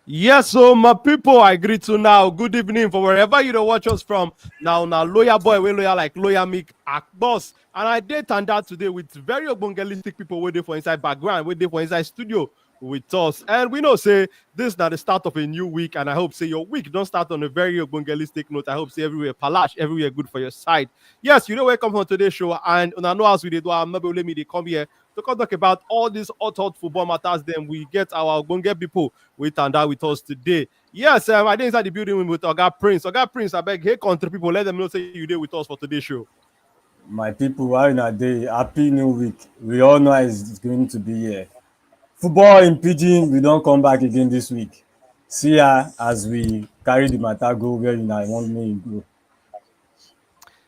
Yes, so my people, I greet you now. Good evening for wherever you don't watch us from. Now, lawyer boy, we lawyer like lawyer Mick boss. And I did turn out today with very obongelistic people waiting for inside background, waiting for inside studio with us. And we know, say, this is now the start of a new week. And I hope, say, your week don't start on a very obongelistic note. I hope, say, everywhere palash, everywhere good for your side. Yes, you know, welcome on today's show. And I know as we did, I'm not let me they come here to come talk about all these hot football matters. Then we get our obonge people with and out with us today. Yes, I did inside the building with Oga Prince. Oga Prince, I beg, hey, country people, let them know say you there with us for today's show. My people, how in a day? Happy New Week. We all know it's going to be here. Football in Pidgin, we don't come back again this week. See ya as we carry the matter go where you know want me go.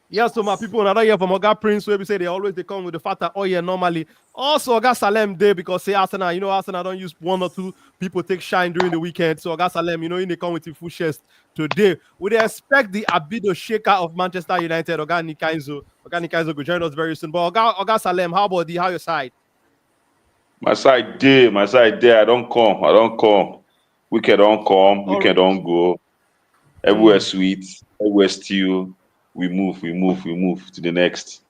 Yeah, so my people, another year from Oga Prince, where we say they come with the fact that oh yeah, normally. Also, Oga Salem Day because say Arsenal, you know, Arsenal don't use one or two people take shine during the weekend. So Oga Salem, you know, they come with the full chest today. We expect the Abido Shaker of Manchester United, Oga Nikaizo. Oga Nikaizo will join us very soon. But Oga Salem, how about how your side? My side there. I don't come. Weekend don't come, All weekend don't go. Everywhere mm. sweet, everywhere stew. We move to the next.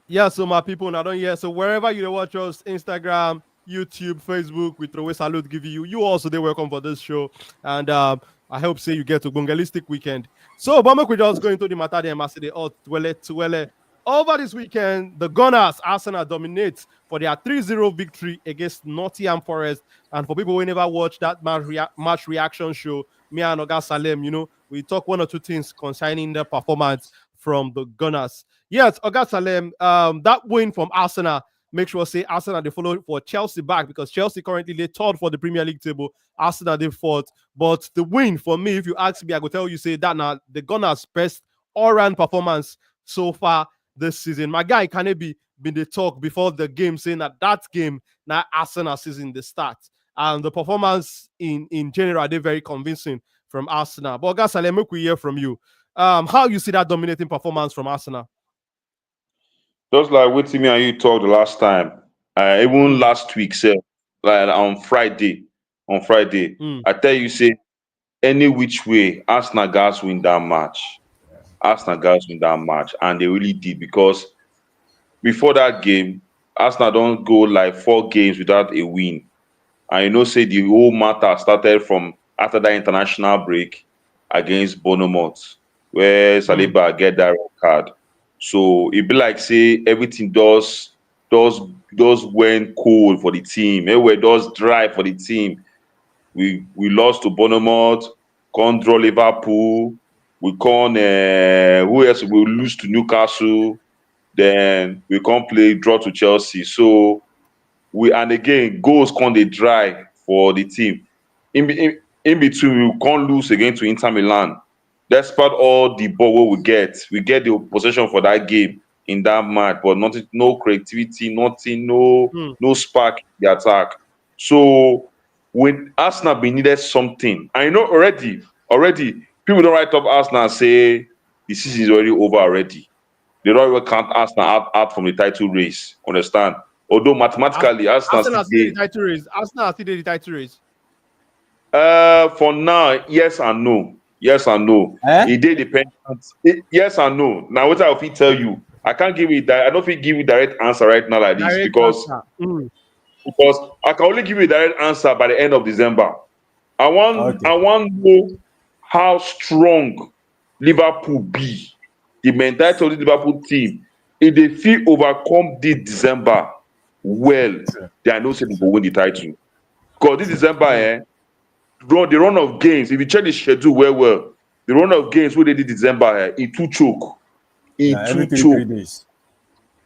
Yeah, so my people, I don't hear. So wherever you watch us, Instagram, YouTube, Facebook, we throw a salute, give you. You also they welcome for this show, and I hope say you get a bungalistic weekend. So, but make we just go into the matter. The Ambassador Tuwele. Over this weekend, the Gunners Arsenal dominates for their 3-0 victory against Nottingham Forest. And for people who never watched that match reaction show, me and Oga Salem, you know, we talk one or two things concerning the performance from the Gunners. Yes, Oga Salem, that win from Arsenal, make sure say Arsenal they follow for Chelsea back because Chelsea currently they third for the Premier League table. Arsenal they fourth. But the win for me, if you ask me, I will tell you say that now the Gunners' best all-round performance so far this season. My guy can it be been the talk before the game saying that game now Arsenal season the start. And the performance in general, they're very convincing from Arsenal. But Oga Salem, make we hear from you. How you see that dominating performance from Arsenal? Just like what me and you talked the last time. Even Mm, last week, sir, like on Friday. On Friday, mm, I tell you, say any which way, Arsenal guys win that match. Arsenal guys win that match, and they really did because before that game, Arsenal don't go like 4 games without a win. And you know, say the whole matter started from after that international break against Bournemouth, where mm. Saliba get that red card. So it be like say everything does does went cold for the team. Everywhere does dry for the team. We lost to Bournemouth, can't draw Liverpool, we can't who else we lose to Newcastle, then we can't play draw to Chelsea. So we and again goals can't dey dry for the team. In between we can't lose again to Inter Milan. Despite all the ball wey we get the possession for that game in that match, but nothing, no creativity, nothing, Hmm. no spark in the attack. So when Arsenal be needed something, I know already people don write up Arsenal and say the season is already over already. They don't even count Arsenal out from the title race. Understand? Although mathematically Arsenal still Arsenal still dey. the title race. Arsenal still the title race. For now, yes and no. Yes and no. Eh? It dey dependent. Yes and no. Now, what I fit tell you, I can't give you that. I don't fit give you direct answer right now like this Direct because answer. Mm. I can only give you a direct answer by the end of December. Okay. I want know how strong Liverpool be. The mentality of the Liverpool team. If they fit overcome this December well, Sure. then I know say they go win the title. Because this December, Mm. the run of games, if you check the schedule well, the run of games wey dey this December, e too choke. E Yeah, every too three choke. days.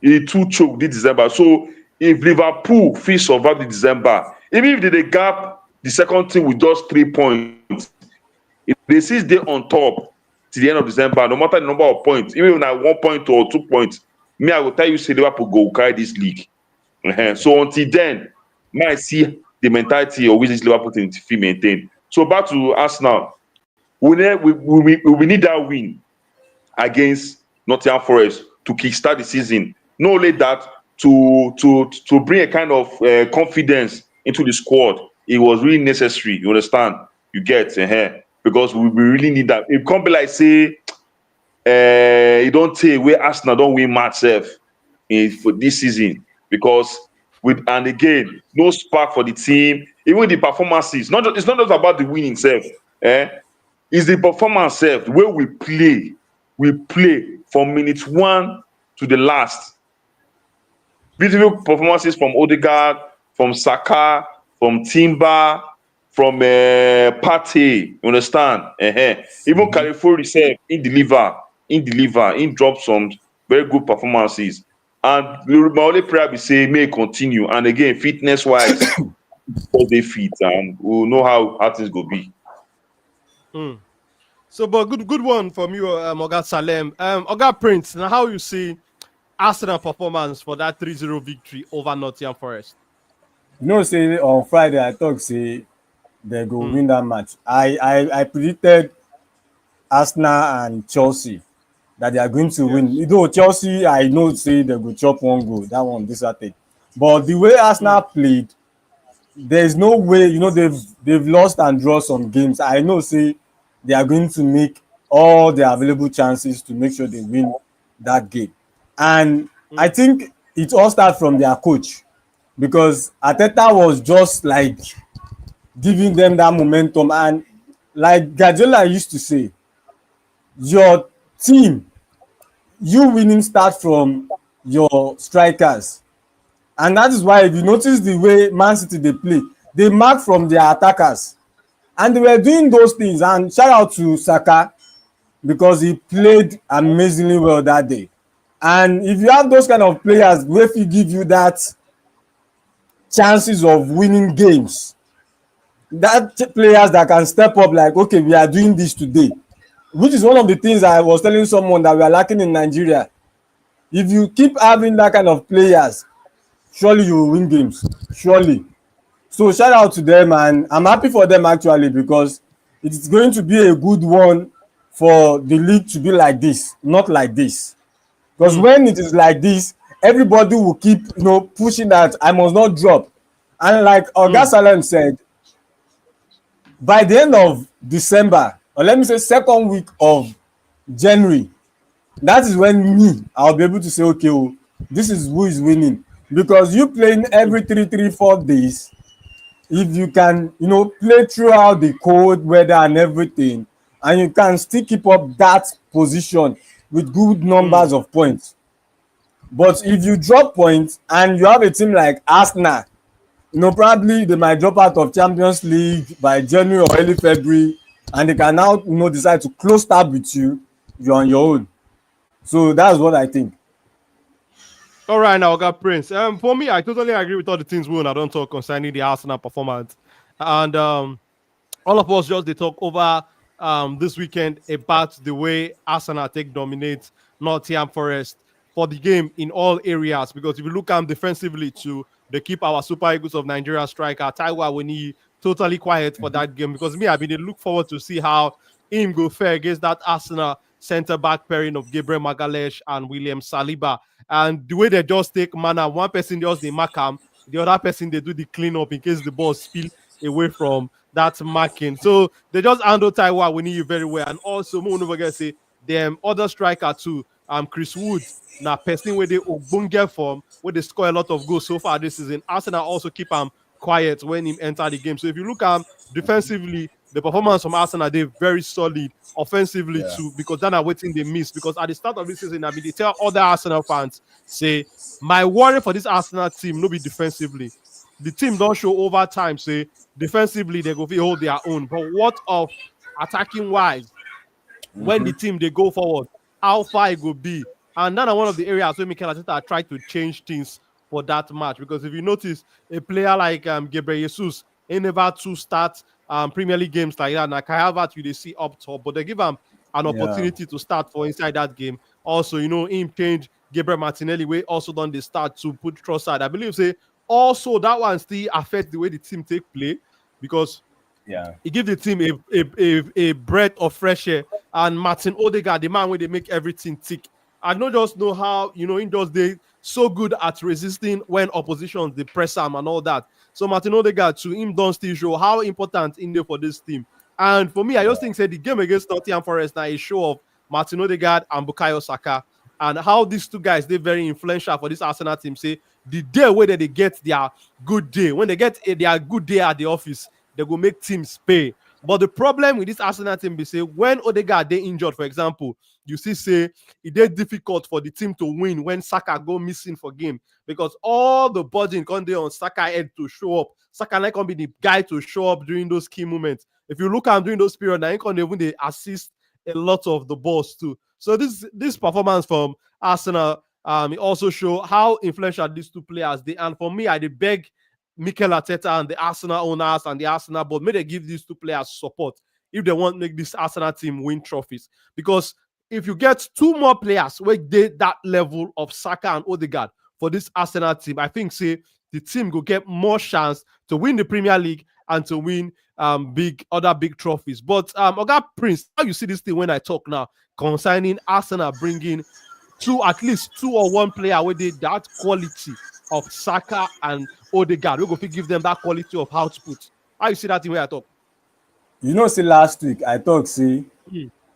E too choke this December. So if Liverpool fit survive the December, even if they dey gap the second team with just 3 points, if they still dey on top till the end of December, no matter the number of points, even if na 1 point or 2 points, me I go tell you say Liverpool go carry this league. Okay. So until then, may I see the mentality of which this Liverpool team fit maintain. So back to Arsenal, we need that win against Nottingham Forest to kickstart the season. Not only that, to bring a kind of confidence into the squad it was really necessary. You understand? You get because we really need that. It can't be like say you don't take where Arsenal don't win match sef in for this season because with and again no spark for the team. Even the performances, not just, it's not just about the winning self. Eh, it's the performance self where we play from minute one to the last. Beautiful performances from Odegaard, from Saka, from Timber, from Partey. You understand? Even Califori said in drop some very good performances. And my only prayer be say may it continue. And again, fitness wise, because they fit and we'll know how things go be. So, but good one from you, Oga Salem. Oga Prince, now how you see Arsenal performance for that 3-0 victory over Nottingham Forest? You know, say on Friday I talk say they go win that match. I predicted Arsenal and Chelsea that they are going to win. Though Chelsea, I know say they go chop one goal. That one disappointed. But the way Arsenal played, there's no way. You know they've lost and draw some games. I know say they are going to make all their available chances to make sure they win that game. And I think it all starts from their coach because Arteta was just like giving them that momentum. And like Guardiola used to say, your team, you winning start from your strikers. And that is why if you notice the way Man City they play, they mark from their attackers. And they were doing those things. And shout out to Saka because he played amazingly well that day. And if you have those kind of players, if he give you that chances of winning games, that players that can step up like, okay, we are doing this today, which is one of the things I was telling someone that we are lacking in Nigeria. If you keep having that kind of players, surely you will win games. Surely. So shout out to them, and I'm happy for them actually because it is going to be a good one for the league to be like this, not like this. Because when it is like this, everybody will keep pushing that I must not drop. And like Oga Salem said, by the end of December, or let me say second week of January, that is when I'll be able to say, okay, oh, this is who is winning. Because you playing every 4 days, if you can, play throughout the cold weather and everything, and you can still keep up that position with good numbers of points. But if you drop points and you have a team like Arsenal, probably they might drop out of Champions League by January or early February, and they can now, decide to close tab with you. You're on your own. So that's what I think. All right, now, Oga Prince. For me, I totally agree with all the things we I don't talk concerning the Arsenal performance, and all of us just they talk over this weekend about the way Arsenal take dominate Nottingham Forest for the game in all areas. Because if you look at defensively too, they keep our Super Eagles of Nigeria striker Taiwo Awoniyi totally quiet for that game. Because me, I've been look forward to see how him go fare against that Arsenal centre back pairing of Gabriel Magalhaes and William Saliba. And the way they just take manner, one person just they mark him, the other person they do the cleanup in case the ball spill away from that marking. So they just handle Taiwo Awoniyi very well. And also, more never get say them other striker too, Chris Wood. Now, person where they ogbonge form, where they score a lot of goals so far this season. Arsenal also keep him quiet when he enter the game. So if you look at defensively, the performance from Arsenal, they're very solid. Offensively too, because then are waiting they miss. Because at the start of this season, I mean, they tell other Arsenal fans, say, my worry for this Arsenal team, no be defensively. The team don't show over time, say, defensively, they go hold their own. But what of attacking wise? When the team, they go forward, how far it will be? And that's one of the areas where Mikel Arteta tried to change things for that match. Because if you notice, a player like Gabriel Jesus, he never to start Premier League games like that. Now, Kai Havertz, you they see up top, but they give him an opportunity to start for inside that game. Also, him change Gabriel Martinelli, way also done the start to put Trossard. I believe say also that one still affects the way the team take play because it gives the team a breath of fresh air. And Martin Odegaard, the man where they make everything tick. I don't just how he just they so good at resisting when oppositions they press him and all that. So Martin Odegaard to him don't still show how important in there for this team. And for me, I just think say the game against Nottingham Forest now is show of Martin Odegaard and Bukayo Saka and how these two guys they're very influential for this Arsenal team. Say the day where they get their good day, when they get their good day at the office, they go make teams pay. But the problem with this Arsenal team be say when Odegaard they injured, for example, you see say it is difficult for the team to win when Saka go missing for game because all the burden come there on Saka head to show up. Saka not gonna be the guy to show up during those key moments. If you look at during those periods, I can even they assist a lot of the balls too. So this performance from Arsenal, it also show how influential these two players they. And for me, I did beg Mikel Arteta and the Arsenal owners and the Arsenal board, may they give these two players support if they want to make this Arsenal team win trophies. Because if you get two more players with that level of Saka and Odegaard for this Arsenal team, I think say the team will get more chance to win the Premier League and to win other big trophies. But Oga Prince, how you see this thing when I talk now concerning Arsenal bringing at least two or one player with that quality of Saka and Odegaard, we go to give them that quality of output. How you see that thing when I talk? You know, say last week I talk say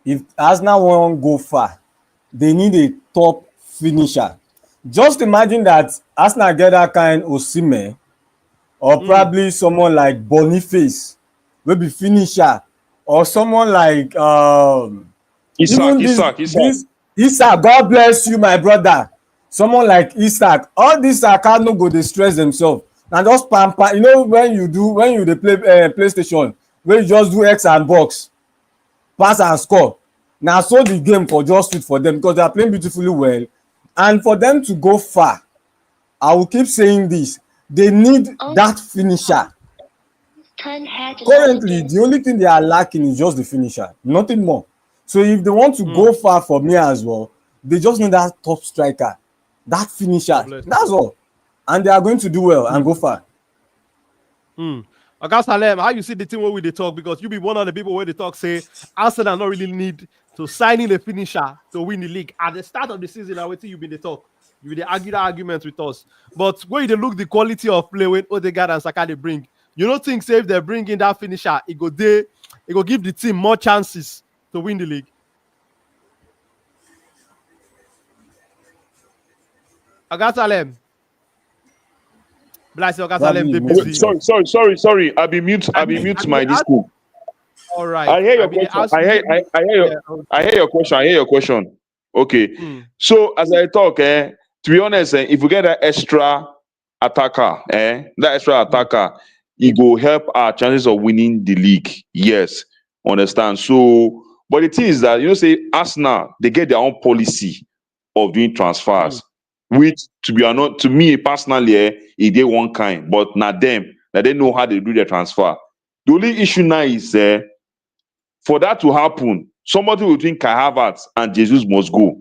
if Arsenal won't go far, they need a top finisher. Just imagine that Arsenal get that kind of Osimhen or probably someone like Boniface, maybe finisher, or someone like Isak. God bless you, my brother. Someone like Isak. All these Saka no go dey stress themselves. Na just pamper. You know when you dey play PlayStation, where you just do X and box, pass and score. Na so the game for just sweet for them because they are playing beautifully well, and for them to go far, I will keep saying this. They need that finisher. Currently, the only thing they are lacking is just the finisher, nothing more. So if they want to go far for me as well, they just need that top striker, that finisher. That's all. And they are going to do well and go far. Oga Salem, how you see the team where we they talk? Because you be one of the people where they talk say Arsenal not really need to sign in a finisher to win the league. At the start of the season, I wait till you be the talk. You be the argue that argument with us. But when you look the quality of play when Odegaard and Saka they bring, you don't think say if they bring in that finisher, it go give the team more chances to win the league. Oga Salem. Sorry. I be mute my disco. All right. I hear your question. I hear your question. Okay. So as I talk, to be honest, if we get that extra attacker, it will help our chances of winning the league. Yes, understand. So, but the thing is that say Arsenal they get their own policy of doing transfers, which to me personally, it they one kind, but not them that they know how they do their transfer. The only issue now is for that to happen, somebody between Kai Havertz and Jesus must go.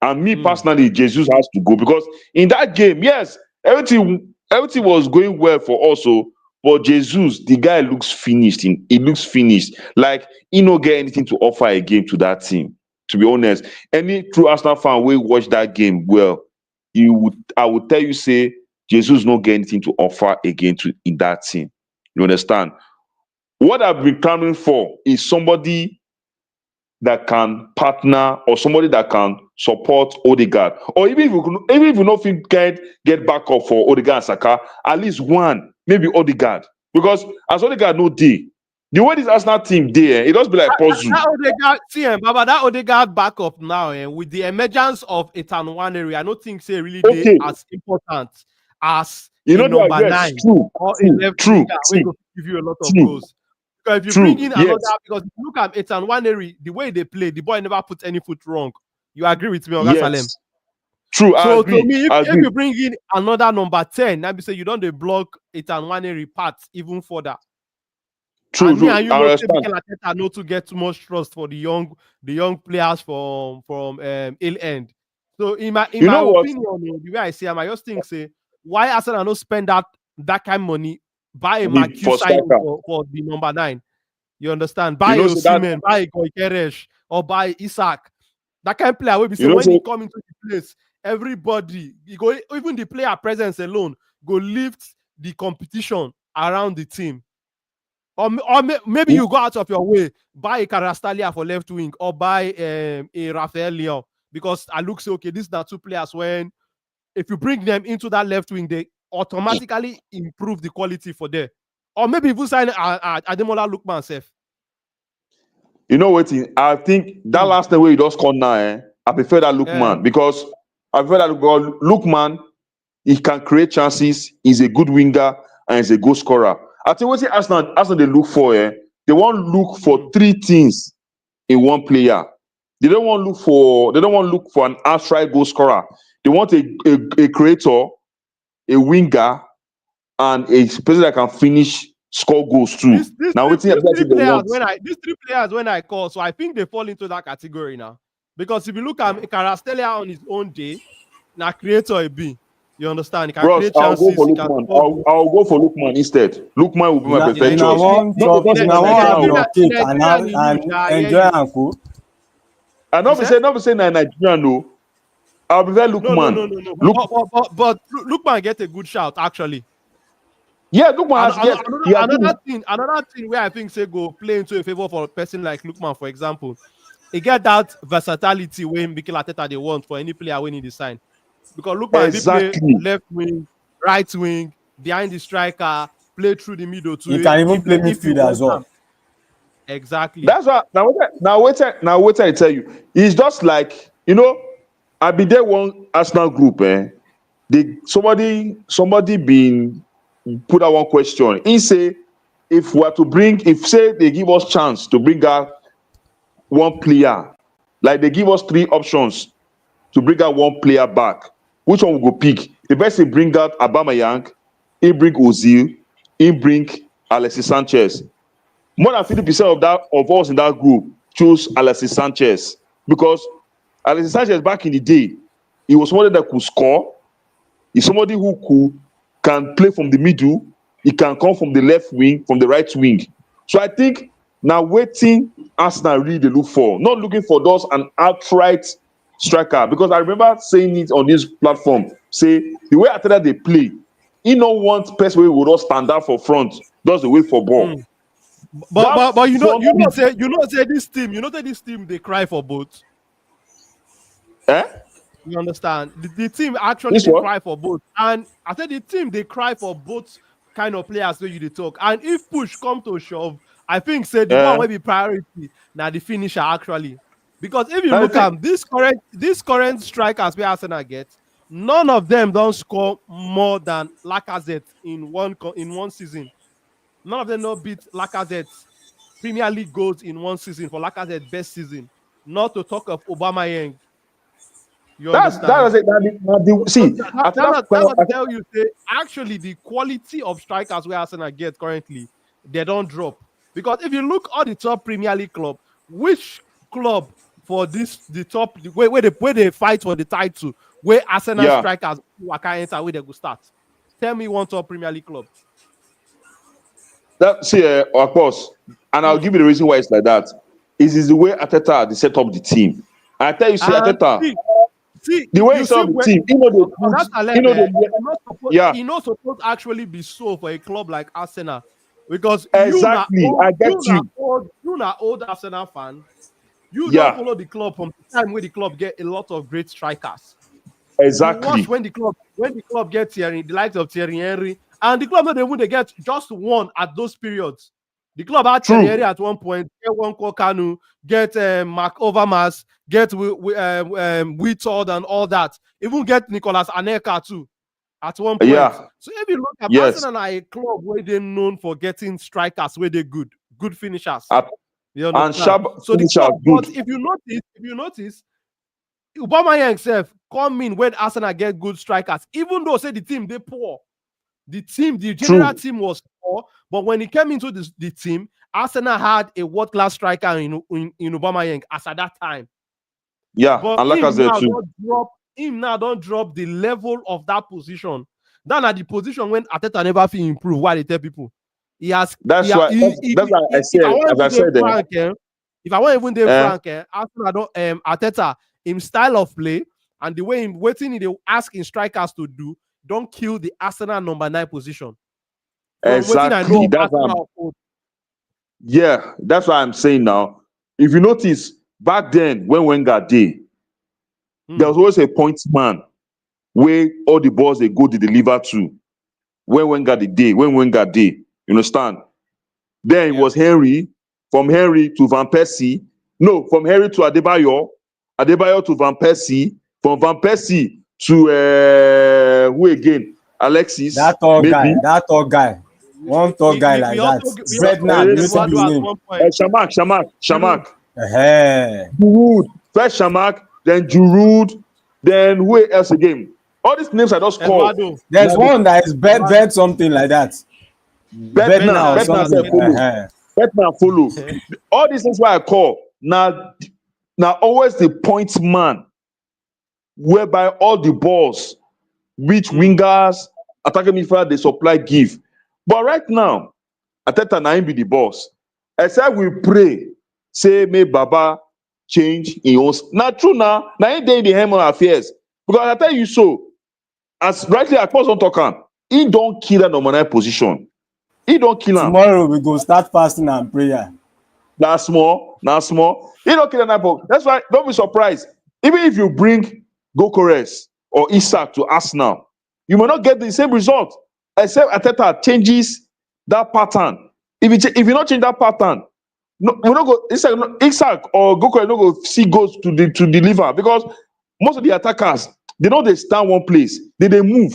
And me personally, Jesus has to go because in that game, yes, everything was going well for us. But Jesus, the guy looks finished. He looks finished. Like he no get anything to offer again to that team. To be honest, any true Arsenal fan will watch that game well. I would tell you say Jesus no get anything to offer again in that team. You understand? What I've been clamoring for is somebody that can partner or somebody that can support Odegaard. Or even if you don't think get backup for Odegaard and Saka, at least one, maybe Odegaard. Because as Odegaard no day, the way this Arsenal team there, it does be like puzzle. That Odegaard backup now, with the emergence of Ethan Nwaneri, I don't think say really as important as number 9 or 11. True. Give you a lot of goals. Because if you bring in another, because if you look at Ethan Nwaneri, the way they play, the boy never put any foot wrong. You agree with me, Oga Salem? True. So to me, if you bring in another number 10, now be say you don't block Ethan Nwaneri part even further. True. And not to get too much trust for the young players from ill end. So in my opinion, the way I see him, I just think say why Arsenal not spend that kind of money buy a McHugh signing for the number 9. You understand? Buy Osimhen, buy Goikeresh, or buy Isak. That kind of player will be so when he come into the place, everybody, even the player presence alone, go lift the competition around the team. Or maybe you go out of your way, buy a Carastalia for left wing, or buy a Rafael Leon, because I look say, okay, these are two players when if you bring them into that left wing, they automatically improve the quality for there. Or maybe if you sign Ademola Lookman self. You know what? I think that last time where you just call now, I prefer that Lookman because I prefer that Lookman. He can create chances. He's a good winger and he's a goal scorer. I think what Arsenal they look for, they want to look for three things in one player. They don't want to look for an outright goal scorer. They want a creator, a winger, and a person that can finish score goals too. These three players when I call, so I think they fall into that category now. Because if you look at Carastelia on his own day, now creator a B. You understand? He can create chances. I'll go for Lookman instead. Lookman will be my preferred choice. And not be saying Nigerian, no. I'll prefer Lookman. No. But Lookman get a good shout actually. Yeah, Lookman another thing where I think say go play into a favor for a person like Lookman, for example. He get that versatility when Mikel Arteta they want for any player when he design. Because Lookman play left wing, right wing, behind the striker, play through the middle too. You can even play midfield as well. Exactly. That's what now wait I tell you. It's just like, I be there one Arsenal group, somebody been put out one question. He say if say they give us chance to bring out one player, like they give us 3 options to bring out one player back, which one we go pick? The best they bring out Aubameyang, he bring Ozil, he bring Alexis Sanchez. More than 50% of us in that group choose Alexis Sanchez because Alexis Sanchez back in the day, he was somebody that could score. He's somebody who can play from the middle. He can come from the left wing, from the right wing. So I think now waiting Arsenal really they look for, not looking for those an outright striker. Because I remember saying it on this platform, say the way after that they play, he don't want person who will not stand up for front, does the wait for ball. But say this team they cry for both. You understand? The team actually they cry for both. And I said the team they cry for both kind of players where you talk. And if push come to shove, I think say the one will be priority now the finisher actually. Because if you look at this current strikers where Arsenal gets, none of them don't score more than Lacazette in one season. None of them don't beat Lacazette's Premier League goals in one season for Lacazette's best season. Not to talk of Aubameyang. You understand? That's what tell you say actually the quality of strikers where Arsenal get currently, they don't drop. Because if you look at the top Premier League club, which club for the top where they fight for the title, where Arsenal strikers who can enter where they go start? Tell me one top Premier League club. Of course, and I'll give you the reason why it's like that. Is the way Arteta they set up the team. I tell you, Arteta. See, the way he set up the team, he not supposed to actually be so for a club like Arsenal. Because exactly, I get you. You're not old Arsenal fan. You don't follow the club from the time where the club get a lot of great strikers. Exactly. You watch when the club gets the likes of Thierry Henry, and the club not even they get just one at those periods. The club had Thierry Henry at one point, get one Kanu, get Mark Overmars, get Whitford and all that. Even get Nicolas Anelka too at one point. Yeah. So if you look at Arsenal are a club where they're known for getting strikers where they're good finishers. You understand? So the club, but if you notice, Aubameyang himself come in when Arsenal get good strikers, even though say the team they poor. The general team was poor, but when he came into the team, Arsenal had a world-class striker in Aubameyang as at that time. Yeah, but and him now don't drop the level of that position. Then at the position when Arteta never feel improve, why they tell people he has. That's why I said. If I want even do frank, Arsenal don't Arteta him style of play and the way him waiting he ask in strikers to do. Don't kill the Arsenal number 9 position. From waiting I know Exactly. of That's why Arsenal. that's why I'm saying now. If you notice, back then when Wenger did, there was always a point man where all the balls they go to deliver to. When Wenger did, you understand? Then it Yeah. was Henry, from Henry to Van Persie. No, from Henry to Adebayo, Adebayo to Van Persie, from Van Persie to who again? Alexis, maybe. That tall guy, one tall guy like that. We also Uh, get Bednard, you know see Eduardo his at name. one point. Shamak. Giroud, Giroud. First Shamak, then Giroud, then who else again? All these names I just called. Eduardo, There's one that is Eduardo, something like that. Bednar or Bernard, Bednar Bernard say something. Mendy. follow. Bednar follow. All these things why I call. Now always the point man, whereby all the balls which wingers, attacking midfielder they supply give. But right now, Ateta na him be the boss. Except we pray, say may Baba change in own. Now true now him dey in the helm of affairs. Because I tell you so, as rightly Akpos don talk am, he don kill that number 9 position. He don kill am. Tomorrow we go start fasting and prayer. Na small. He don kill that 9 position. That's why don't be surprised. Even if you bring Gokores or Isak to Arsenal, you may not get the same result. Except Ateta changes that pattern. If you not change that pattern, no, we not go Isak or Gokores no go see goals to deliver because most of the attackers they no dey stand one place. They dey move.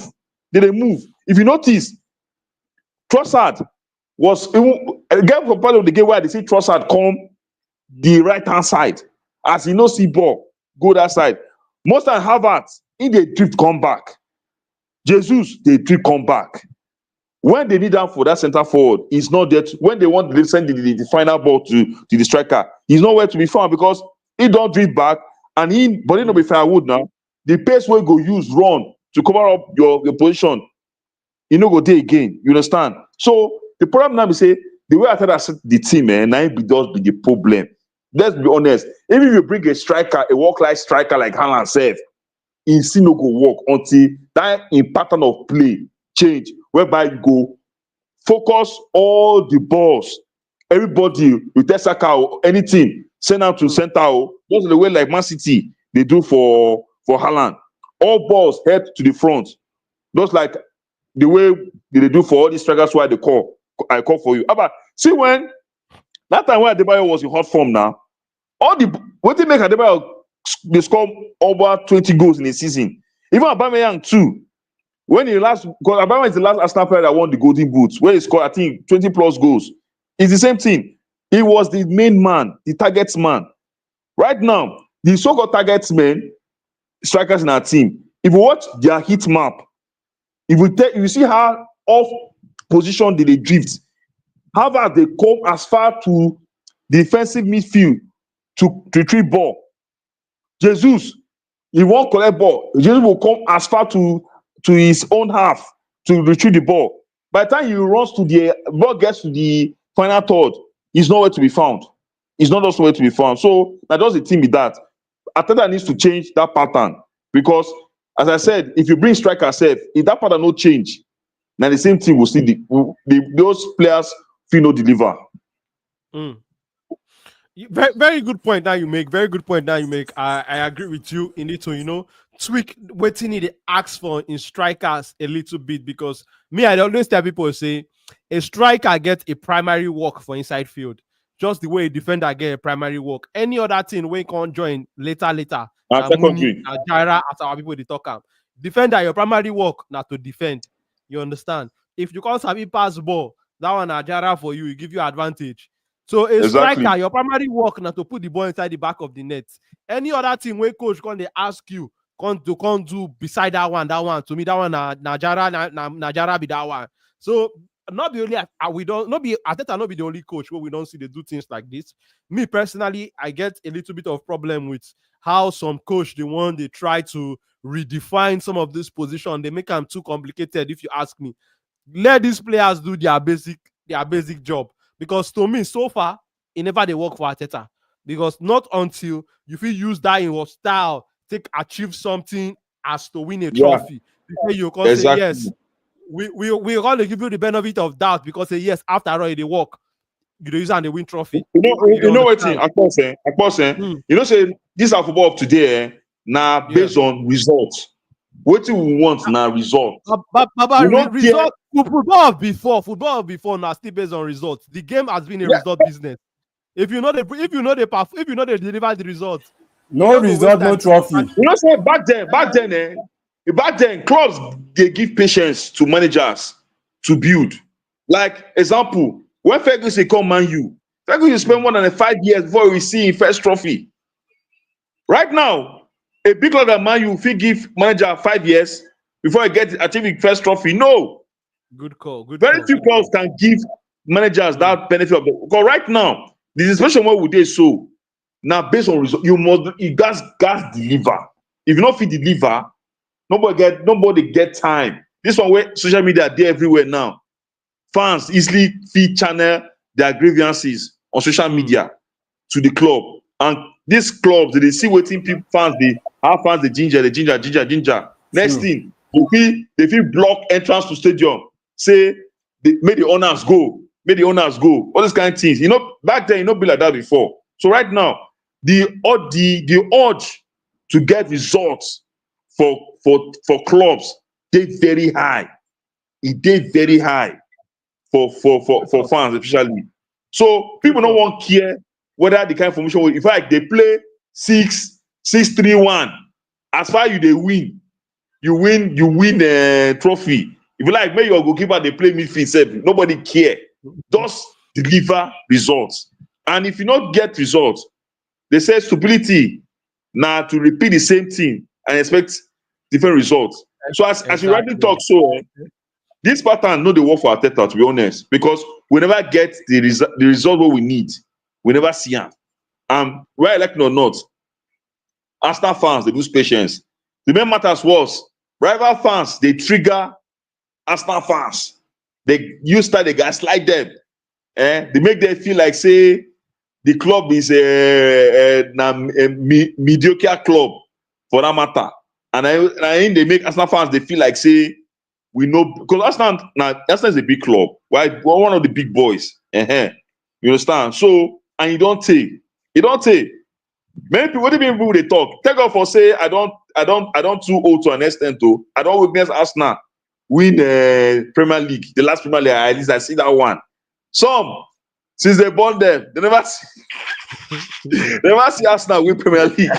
If you notice, Trossard was even get for part of the game where they see Trossard come the right hand side as he no see ball go that side. Most time Havertz he dey drift come back. Jesus dey drift come back. When they need am for that center forward, he's not there. When they want to send the final ball to the striker, he's nowhere to be found because he don't drift back and but he no be firewood now. The pace wey go use run to cover up your position, you no go dey again. You understand? So the problem now be say the way I tell set the team, now it does be the problem. Let's be honest. Even if you bring a striker, a work-like striker like Haaland sef, e still no go work until that in pattern of play change, whereby you go focus all the balls, everybody with Saka or anything, send am to center o. Just the way like Man City dey do for Haaland. All balls head to the front. Just like the way they dey do for all these strikers why I call for you. But see when that time when Adebayo was in hot form now, all the wetin make Adebayo dey score over 20 goals in a season. Even Aubameyang too. When he last, because Aubameyang is the last Arsenal player that won the Golden Boot, where he scored I think 20 plus goals. It's the same thing. He was the main man, the target man. Right now, the so-called target men, strikers in our team. If you watch their heat map, if you see how off position they drift, how far they come as far to the defensive midfield to retrieve ball. Jesus, he won't collect ball. Jesus will come as far to his own half to retrieve the ball. By the time he runs to the ball gets to the final third, he's nowhere to be found. He's not just nowhere to be found. So that does the team with that. Ateta needs to change that pattern because, as I said, if you bring striker safe, if that pattern no change, then the same team will see those players feel no deliver. Mm. Very, very good point that you make. Very good point that you make. I agree with you. You need to, tweak what you need to ask for in strikers a little bit because I always tell people say a striker gets a primary work for inside field. Just the way a defender get a primary work. Any other thing we can't join later. Na Muni, Secondary. na Jaira, as our people they talk am. Defender, your primary work not to defend. You understand? If you can't have pass ball, that one na Jaira for you. It give you advantage. So a Exactly. striker, your primary work now to put the ball inside the back of the net. Any other thing where coach can they ask you can't do beside that one. To me, that one Najara be that one. So not be only we don't not be Ateta not be the only coach where we don't see they do things like this. Me personally, I get a little bit of problem with how some coach they try to redefine some of this position. They make them too complicated. If you ask me, let these players do their basic job. Because to me, so far, it never they work for Ateta. Because not until you feel use that in your style, achieve something as to win a Yeah. trophy. Before you can say, Exactly. yes, we gonna give you the benefit of doubt because say yes, after all they work, you dey use and they win trophy. You know what thing? Understand? Of course, Hmm. you know, say this are football of today, now Yeah. based on results. What do we want now? Result. We don't care. Result football of before now still based on results. The game has been a Yeah, result business. If you know the deliver the results, you No don't go waste result, no time. trophy. you know, say back then, clubs they give patience to managers to build. Like example, when Ferguson come Man U, Ferguson spent more than 5 years before we see his first trophy. Right now, a big club like Man U fit give manager 5 years before he get achieve his first trophy. No, Good call. Good very call. few Good clubs call. can give managers that benefit of the. Because right now, the situation where we dey so now based on result, you gas deliver. If you not fit deliver, nobody get time. This one where social media dey everywhere now. Fans easily fit channel their grievances on social media to the club, and these clubs they see wetin people fans dey how fans dey ginger. Next True. thing, they fit block entrance to stadium, say make the owners go, all these kind of things. You know, back then e no be like that before. So right now, the urge to get results for clubs dey very high. E dey very high for fans especially. So Good people no call. wan care whether the kind of formation in fact they play 6-3-1. As far you dey win, you win trophy. If you like, make your goalkeeper dey play midfield sef, nobody care. Just deliver results. And if you not get results, they say stupidity na to repeat the same thing and expect different results. So as you rightly Exactly. talk so, this pattern no dey work for Arteta, to be honest, because we never get the result wey we need. We never see am. And whether I like it or not, Arsenal fans dey lose patience. The main matters was rival fans dey trigger Arsenal fans. They use style dey gaslight them. They make them feel like say the club is a mediocre club for that matter. And na im dey make Arsenal fans dey feel like say we know, because Arsenal is a big club, right? We're one of the big boys. You understand? So, and e don tey. Many people, what do people dey talk? Take off for say I don't too old to an extent though. I don't witness Arsenal win Premier League. The last Premier League, at least I see that one. Some since they born them, they never see Arsenal win Premier League.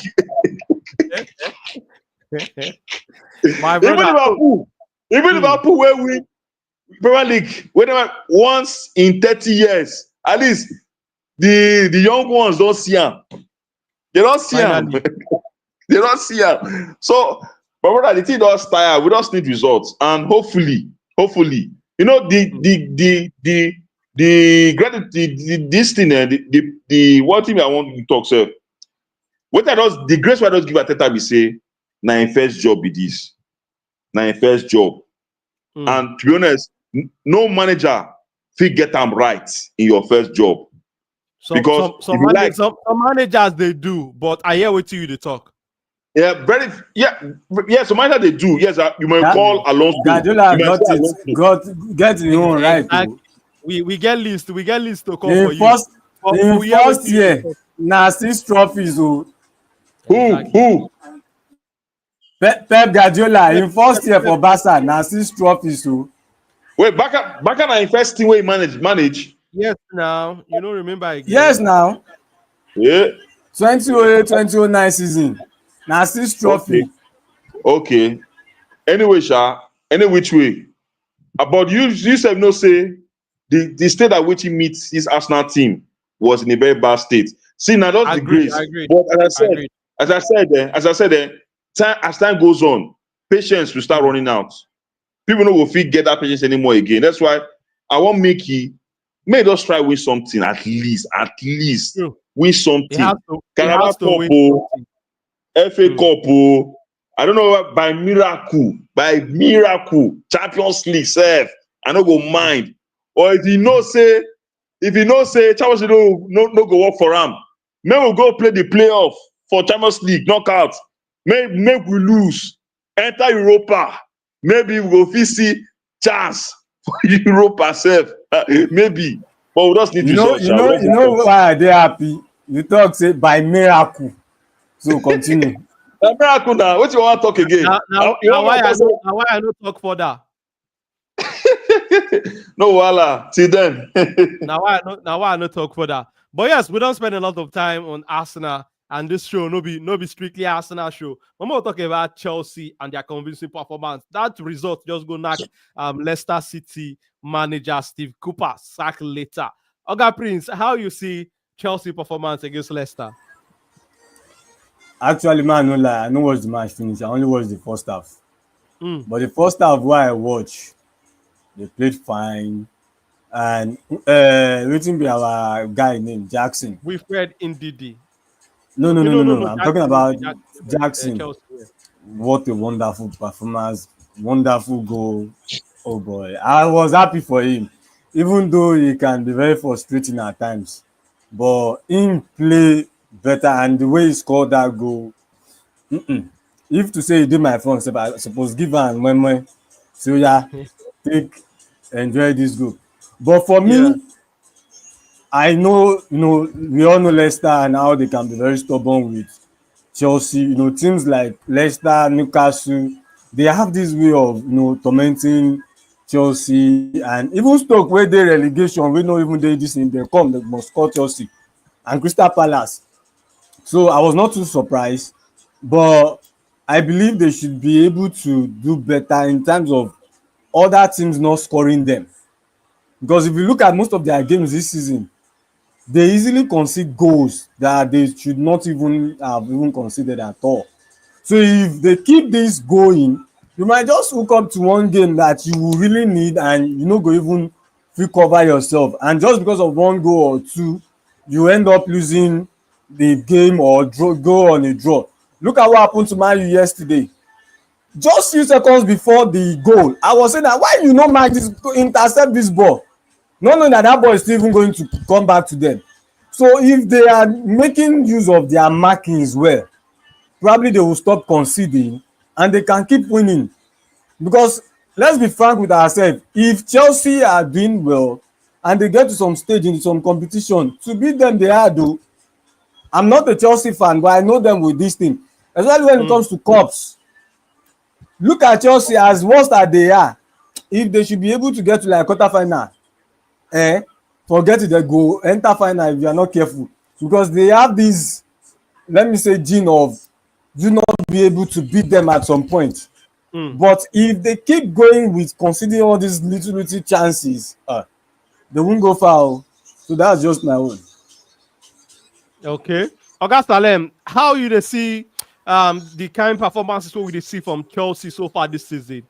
My Even brother. Liverpool wey win Premier League once in 30 years. At least the young ones don't see am. They don't see am. Finally. They don't see am. So, my brother, the thing does tire. We just need results, and hopefully, you know, this thing, the one thing I want to talk, sir. What I does the grace why I just give Arteta be say, na im first job be this, na im first job, and to be honest, no manager fit get am right in your first job. Because if you like, Some managers they do, but I hear what you dey talk. so manager they do. Yes, you might That call Alonso. Guardiola You might got say it, Alonso. get his own right. Exactly. We get list to come In for you. first in We hear first wetin you dey year, talk. na 6 trophies o. Exactly. Who? Pep Guardiola in first year for Barca na 6 trophies o. Wait, Baka na im first team wey he manage. Yes, now you don't remember again. Yes now, Yeah. 2008-2009 season na 6 trophy. Okay. Anyway, any which way. But you sef know say the state at which he meets this Arsenal team was in a very bad state. See, now that's the Agreed. grace. But as I said, as time goes on, patience will start running out. People no go fit get that patience anymore again. That's why I want may just try win something at least. True. Win He something. has to. He Carabao has to Cup, win oh, something. FA Cup, I don't know, by miracle, Champions League sef, I no go mind. Or if you know say Champions League no go work for am, may we go play the playoff for Champions League knockout. Make we lose, enter Europa. Maybe we go fit see chance for Europe herself. Maybe. But we just need results, shall we? You know why they happy? You talk say by miracle. So continue. Na miracle now. What you want to talk again? You Now why want I to no talk now why I no talk further. say no wahala till then. Now why I no talk further. But yes, we don't spend a lot of time on Arsenal, and this show no be strictly Arsenal show. When we talk about Chelsea and their convincing performance, that result just go knock Leicester City manager Steve Cooper sack later. Oga Prince, how you see Chelsea performance against Leicester? Actually, man, no lie. I no watch the match finish. I only watch the first half. Mm. But the first half where I watch, they played fine. And wetin be our guy name Jackson. Wilfred Ndidi. No, no, Okay, no, no, no, no, no. no. I'm talking Jackson will about be Jackson, Jackson. Chelsea. Yeah. What a wonderful performance. Wonderful goal. Oh boy. I was happy for him. Even though he can be very frustrating at times. But him play better and the way he scored that goal. If to say he did my front step, I suppose give am when so yeah, take enjoy this goal. But for Yeah. me, I know, we all know Leicester and how they can be very stubborn with Chelsea. Teams like Leicester, Newcastle, they have this way of, tormenting Chelsea and even Stoke where they relegation, we no even dey this thing, they come, they must score Chelsea and Crystal Palace. So I was not too surprised, but I believe they should be able to do better in terms of other teams not scoring them. Because if you look at most of their games this season, they easily concede goals that they should not even have even considered at all. So if they keep this going, you might just hook up to one game that you will really need and you no go even fit cover yourself, and just because of one goal or two you end up losing the game or go on a draw. Look at what happened to Man U yesterday. Just few seconds before the goal, I was saying that why you no match this, intercept this ball, not knowing that that ball is still even going to come back to them. So if they are making use of their markings well, probably they will stop conceding and they can keep winning. Because let's be frank with ourselves, if Chelsea are doing well and they get to some stage in some competition, to beat them they are though. I'm not a Chelsea fan, but I know them with this thing, especially when it Mm. comes to cups. Look at Chelsea, as worst as they are, if they should be able to get to like quarter final, eh forget it, they go enter final if you are not careful, because they have this, let me say, gene of do not be able to beat them at some point. Mm. But if they keep going with considering all these little chances, they won't go far. So that's just my own. Okay. Oga Salem, how you dey see the kind performances wey we dey see from Chelsea so far this season?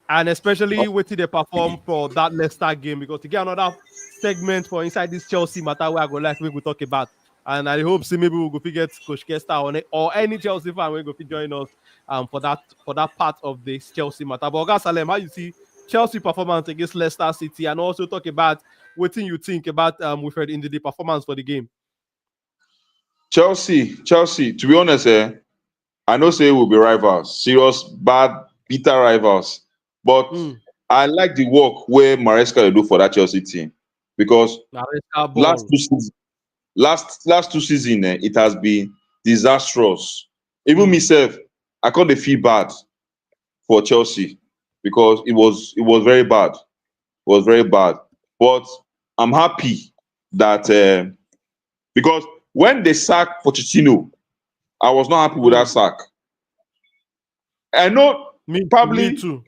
And especially wetin dey perform for that Leicester game, because to get another segment for inside this Chelsea matter where I go like we go talk about. And I hope say maybe we go fit get Coach Kester on it or any Chelsea fan wey go fit join us for that part of this Chelsea matter. But Oga Salem, how you see Chelsea performance against Leicester City, and also talk about wetin you think about Wilfred Ndidi performance for the game? Chelsea. To be honest, I know say we'll be rivals, serious, bad, bitter rivals. But Mm. I like the work where Maresca dey do for that Chelsea team, because Maresca last ball. two seasons, last 2 seasons, it has been disastrous. Even myself, I can't feel bad for Chelsea because it was very bad. It was very bad. But I'm happy that because when they sacked Pochettino, I was not happy with that Mm. sack. I know Me probably too.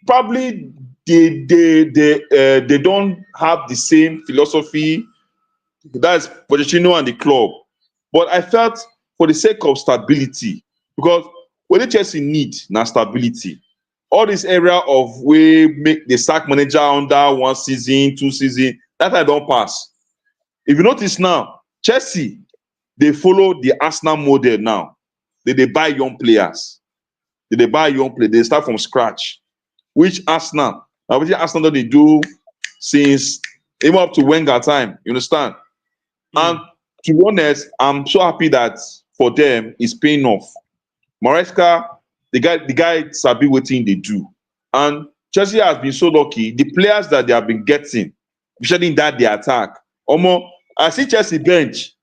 probably they don't have the same philosophy. That's Pochettino and the club. But I felt for the sake of stability, because what the Chelsea need now stability. All this area of we make the sack manager under 1 season, 2 season, that I don't pass. If you notice now, Chelsea, they follow the Arsenal model now. They buy young players. They buy young players. They start from scratch. Which Arsenal, now which Arsenal they do since even up to Wenger time. You understand? And Mm. to be honest, I'm so happy that for them it's paying off. Maresca, the guy Sabi waiting they do. And Chelsea has been so lucky. The players that they have been getting, especially in that their attack. Omo, I see Chelsea bench.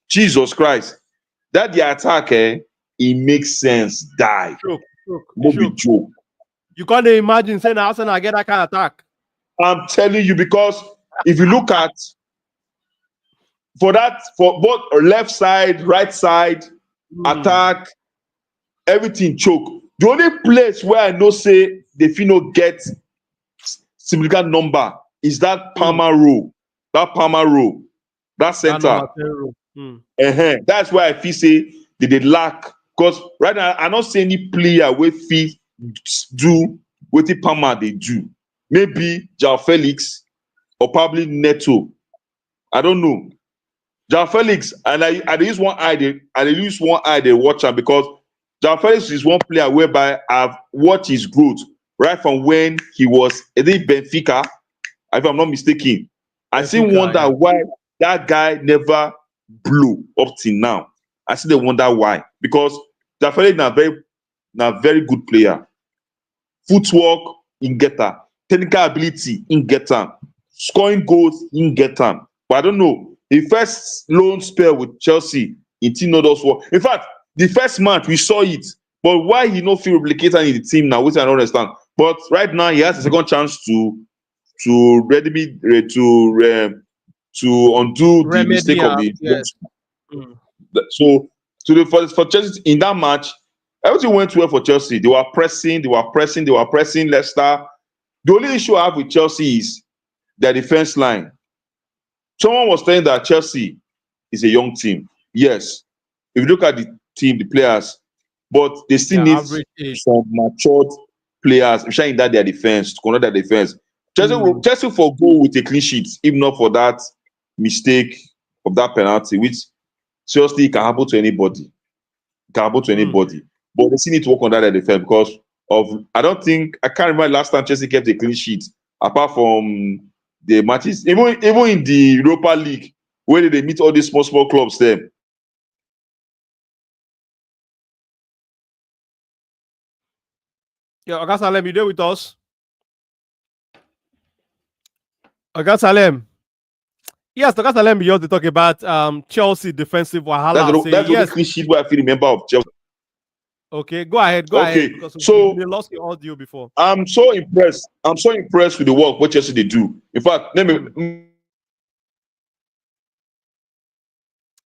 Jesus Christ. That their attack, it makes sense. Die. Choke, choke, No be choke. joke. You can't imagine saying Arsenal get that kind of attack. I'm telling you, because if you look at for both left side, right side, attack, everything choke. The only place where I know say they fit no get significant number is that Palmer row. That Palmer row. That That center. number 10 row. That's why I feel say they lack. Because right now I not see any player wey fit do wetin Palmer dey do. Maybe João Felix or probably Neto. I don't know. João Felix, and I dey use one eye dey watch am, because João Felix is one player whereby I've watched his growth right from when he was Benfica, if I'm not mistaken. I still wonder why that guy never blew up till now. I still wonder why, because João Felix na very good player. Footwork in get am, technical ability in get am, scoring goals in get am. But I don't know. The first loan spell with Chelsea, it did not also work. In fact, the first match we saw it, but why he no feel replicated in the team now, which I don't understand. But right now he has a second chance to undo the mistake of the So for Chelsea in that match, everything went well for Chelsea. They were pressing Leicester. The only issue I have with Chelsea is their defense line. Someone was saying that Chelsea is a young team. Yes. If you look at the team, the players, but they still need some matured players, especially in that their defense, to control their defense. Chelsea for goal with a clean sheet, if not for that mistake of that penalty, which seriously can happen to anybody. But they still need to work on that their defense, because I can't remember last time Chelsea kept a clean sheet, apart from the matches, even in the Europa League, where they meet all these small clubs there. Yeah, Oga Salem, you there with us? Oga Salem. Yes, Oga Salem, you also talk about Chelsea defensive wahala. That's the only clean sheet where I feel remember of Chelsea. Okay, go ahead. Because so they lost your audio before. I'm so impressed with the work what Chelsea they do. In fact, let me.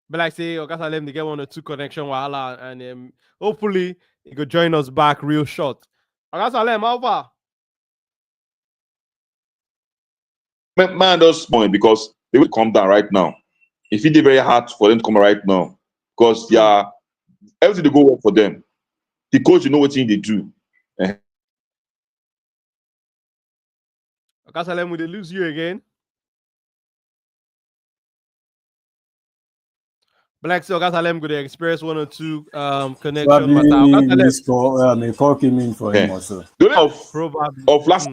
But like say, Oga Salem, they get 1 or 2 connection wahala, and hopefully he could join us back real short. Oga Salem, how far? Man, does point because they will come down right now. It will be very hard for them to come right now, because everything they go well for them. The coach, you know what thing they do. Oga Salem, will they lose you again? Black Oga Salem could experience 1 or 2 connection. Probably a call came in for him also. Probably of last.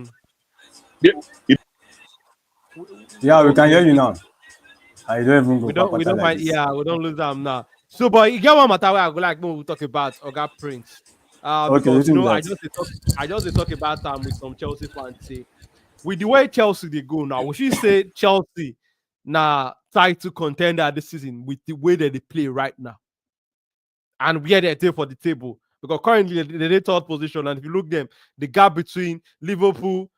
Yeah, we can hear you now. I don't even go. We don't mind. Yeah, we don't lose them now. So, but you get one matter where I go like we'll talk about Oga Prince. Because I just talk about with some Chelsea fans. Say, with the way Chelsea they go now, we should say Chelsea now title contender this season with the way that they play right now, and where they take for the table. Because currently they're in 3rd position, and if you look them, the gap between Liverpool,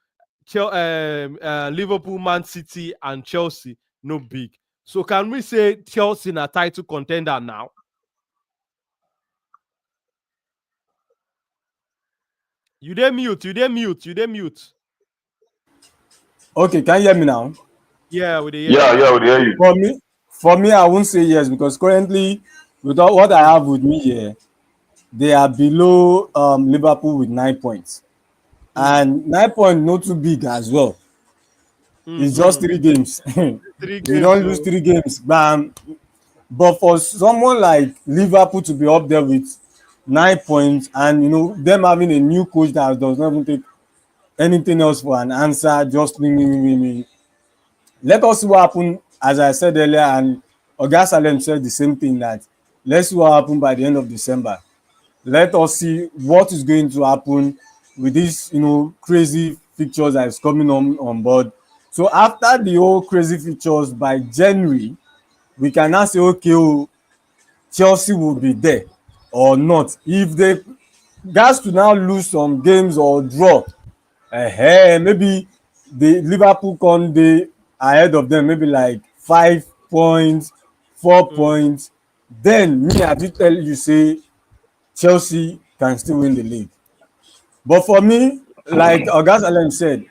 Man City, and Chelsea no big. So can we say Chelsea na title contender now? You dey mute. Okay, can you hear me now? Yeah, we hear you. For me, I won't say yes, because currently, with what I have with me here, they are below Liverpool with 9 points. And 9 points not too big as well. It's just 3 games. We don't lose 3 games. But for someone like Liverpool to be up there with 9 points, and them having a new coach that does not even take anything else for an answer, just me. Let us see what happens. As I said earlier, and Oga Salem said the same thing, that let's see what happens by the end of December. Let us see what is going to happen with this, crazy fixtures that is coming on board. So after the whole crazy fixtures by January, we can now say, okay, oh, Chelsea will be there or not. If they gas to now lose some games or draw, maybe the Liverpool come dey ahead of them, maybe like 5 points, 4 points. Then me I fit tell you say Chelsea can still win the league. But for me, like Oga Salem said,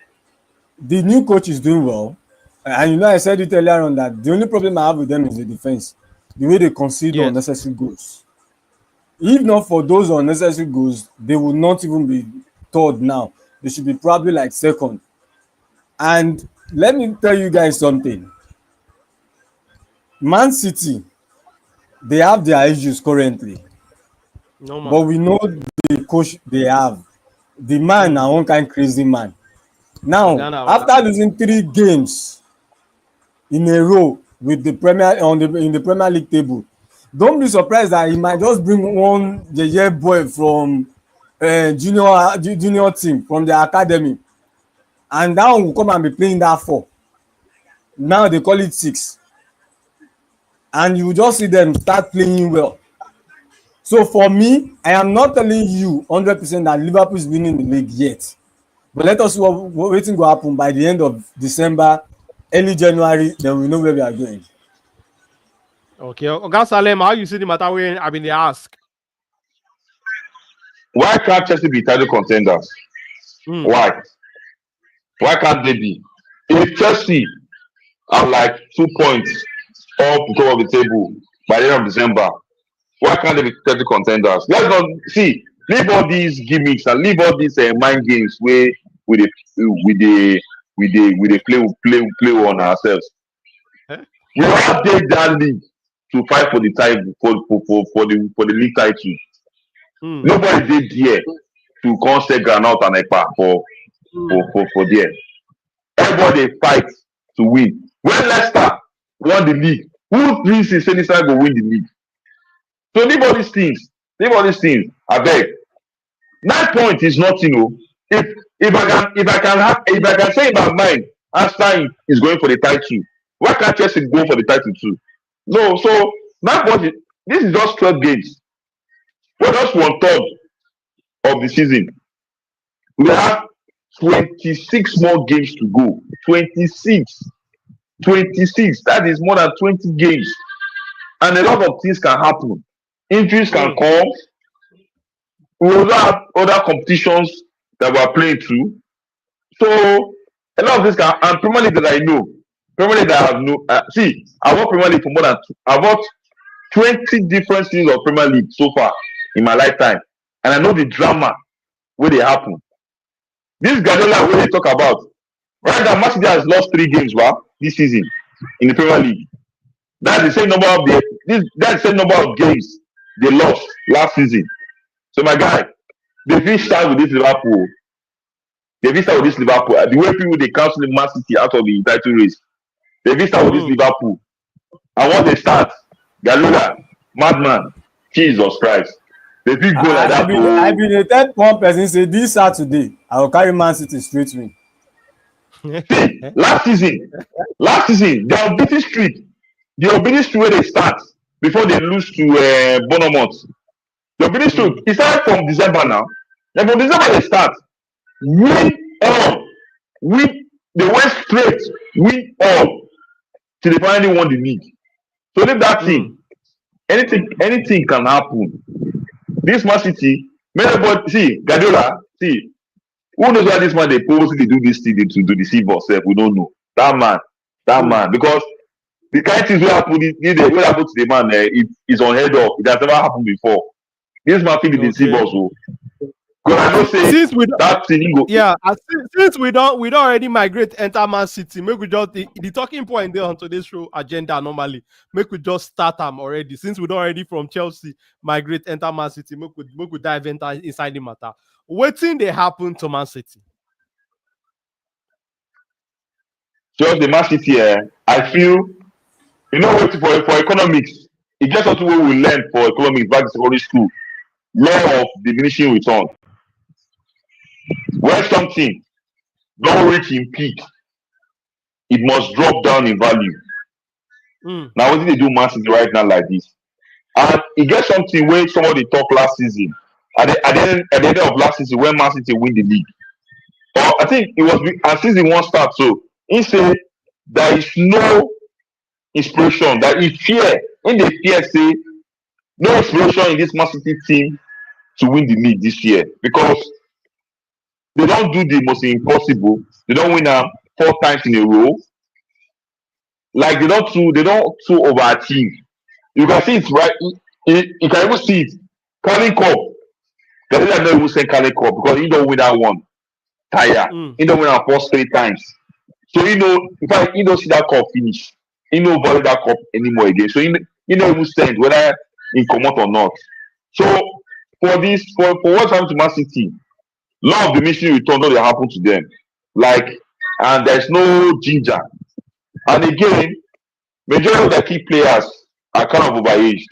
the new coach is doing well. And you know, I said it earlier on that the only problem I have with them is the defense, the way they concede Yes. unnecessary goals. If not for those unnecessary goals, they would not even be third now. They should be probably like second. And let me tell you guys something. Man City, they have their issues currently, No but man. we know the coach they have. The man na one kind crazy man. Now, Ghana. after losing 3 games in a row with the in the Premier League table, don't be surprised that he might just bring one yeye boy from junior team from the academy, and that one will come and be playing that 4. Now they call it 6, and you just see them start playing well. So for me, I am not telling you 100% that Liverpool is winning the league yet, but let us see what wetin go happen by the end of December, early January. Then we know where we are going. Okay. Oga Salem, how you see the matter when I been dey ask? Why can't Chelsea be title contenders? Why? Why can't they be? If Chelsea are like 2 points up the top of the table by the end of December, why can't they be title contenders? Let's not see. Leave all these gimmicks and leave all these mind games where we dey play on ourselves. Eh? We all take that league to fight for the title for the league title. Nobody did there to come say groundnut and ekpa for there. Everybody fight to win. When Leicester won the league, who thinks say this time go win the league? So leave all these things. Abeg. 9 points is nothing, oh. If I can say in my mind, Arsenal is going for the title. Why can't Chelsea go for the title too? No, so 9 points. This is just 12 games. We're just 1/3 of the season. We have 26 more games to go. 26. That is more than 20 games. And a lot of things can happen. Injuries can come. We also have other competitions that we are playing too. So a lot of this can, and Premier League that I know, Premier League that I have no. See, I watched Premier League for more than I watched 20 different seasons of Premier League so far in my lifetime, and I know the drama where they happen. This Guardiola wey they talk about, right now, Man City has lost 3 games, this season in the Premier League. That's the same number of games they lost last season. So my guy, they fit start with this Liverpool. The way people they cancel Man City out of the title race, they fit start with this Liverpool. And once they start, Guardiola, madman, Jesus Christ, they fit go like that. I been a third one person say this Saturday I will carry Man City straight win. See, last season, their beating streak where they start before they lose to Bournemouth. The beating streak, it started from December now. Then from December they start. Win all. They went straight, win all till they finally won the league. So leave that thing. Anything can happen. This Man City, see, Guardiola, see, who knows why this man they purposely do this thing to deceive ourselves? We don't know. That man, because the kind of things wey happen to the man, it is unheard of. It has never happened before. This man fit dey deceive us, oh. Because I know say that thing go. Yeah, since we don't already migrate enter Man City, make we just the talking point there on today's show agenda normally. Make we just start them already. Since we don't already from Chelsea migrate enter Man City, make we dive inside the matter. Wetin dey happen to Man City? Just the Man City, I feel, you know what, for economics, it gets something wey we learn for economics back in secondary school. Law of diminishing return. When something don't reach in peak, it must drop down in value. Mm. Now, what did they do Man City right now like this? And it gets something where somebody talked last season, at the end of last season, when Man City win the league. Or I think it was as season one start. So he said there is no inspiration, that is fear. In the fear, say no inspiration in this Man City team to win the league this year because they don't do the most impossible. They don't win 4 times in a row. Like they don't too overachieve. You can see it right. You can even see it. Carling Cup. They don't even send Carling Cup because he don't win that one. Tire. Mm. He don't win our first 3 times. So in fact, he don't see that cup finish. He don't value that cup anymore again. So he don't even send whether he come out or not. So for what's happened to Man City, a lot of the mission return don't dey happen to them. Like, and there's no ginger. And again, majority of the key players are kind of overaged.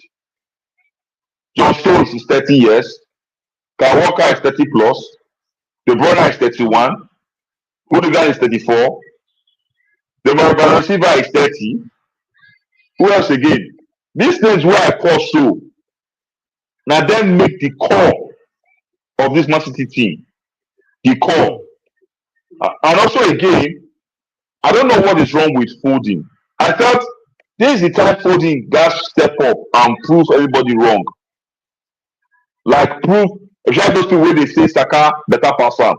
John Stones is 30 years. Kyle Walker is 30 plus. De Bruyne is 31. Rudiger is 34. The Bernardo Silva is 30. Who else again? These things where I call so. Now them make the core of this Man City team. The core. And also again, I don't know what is wrong with Foden. I felt this is the time Foden got step up and prove everybody wrong. Like prove, especially those people where they say Saka better pass am.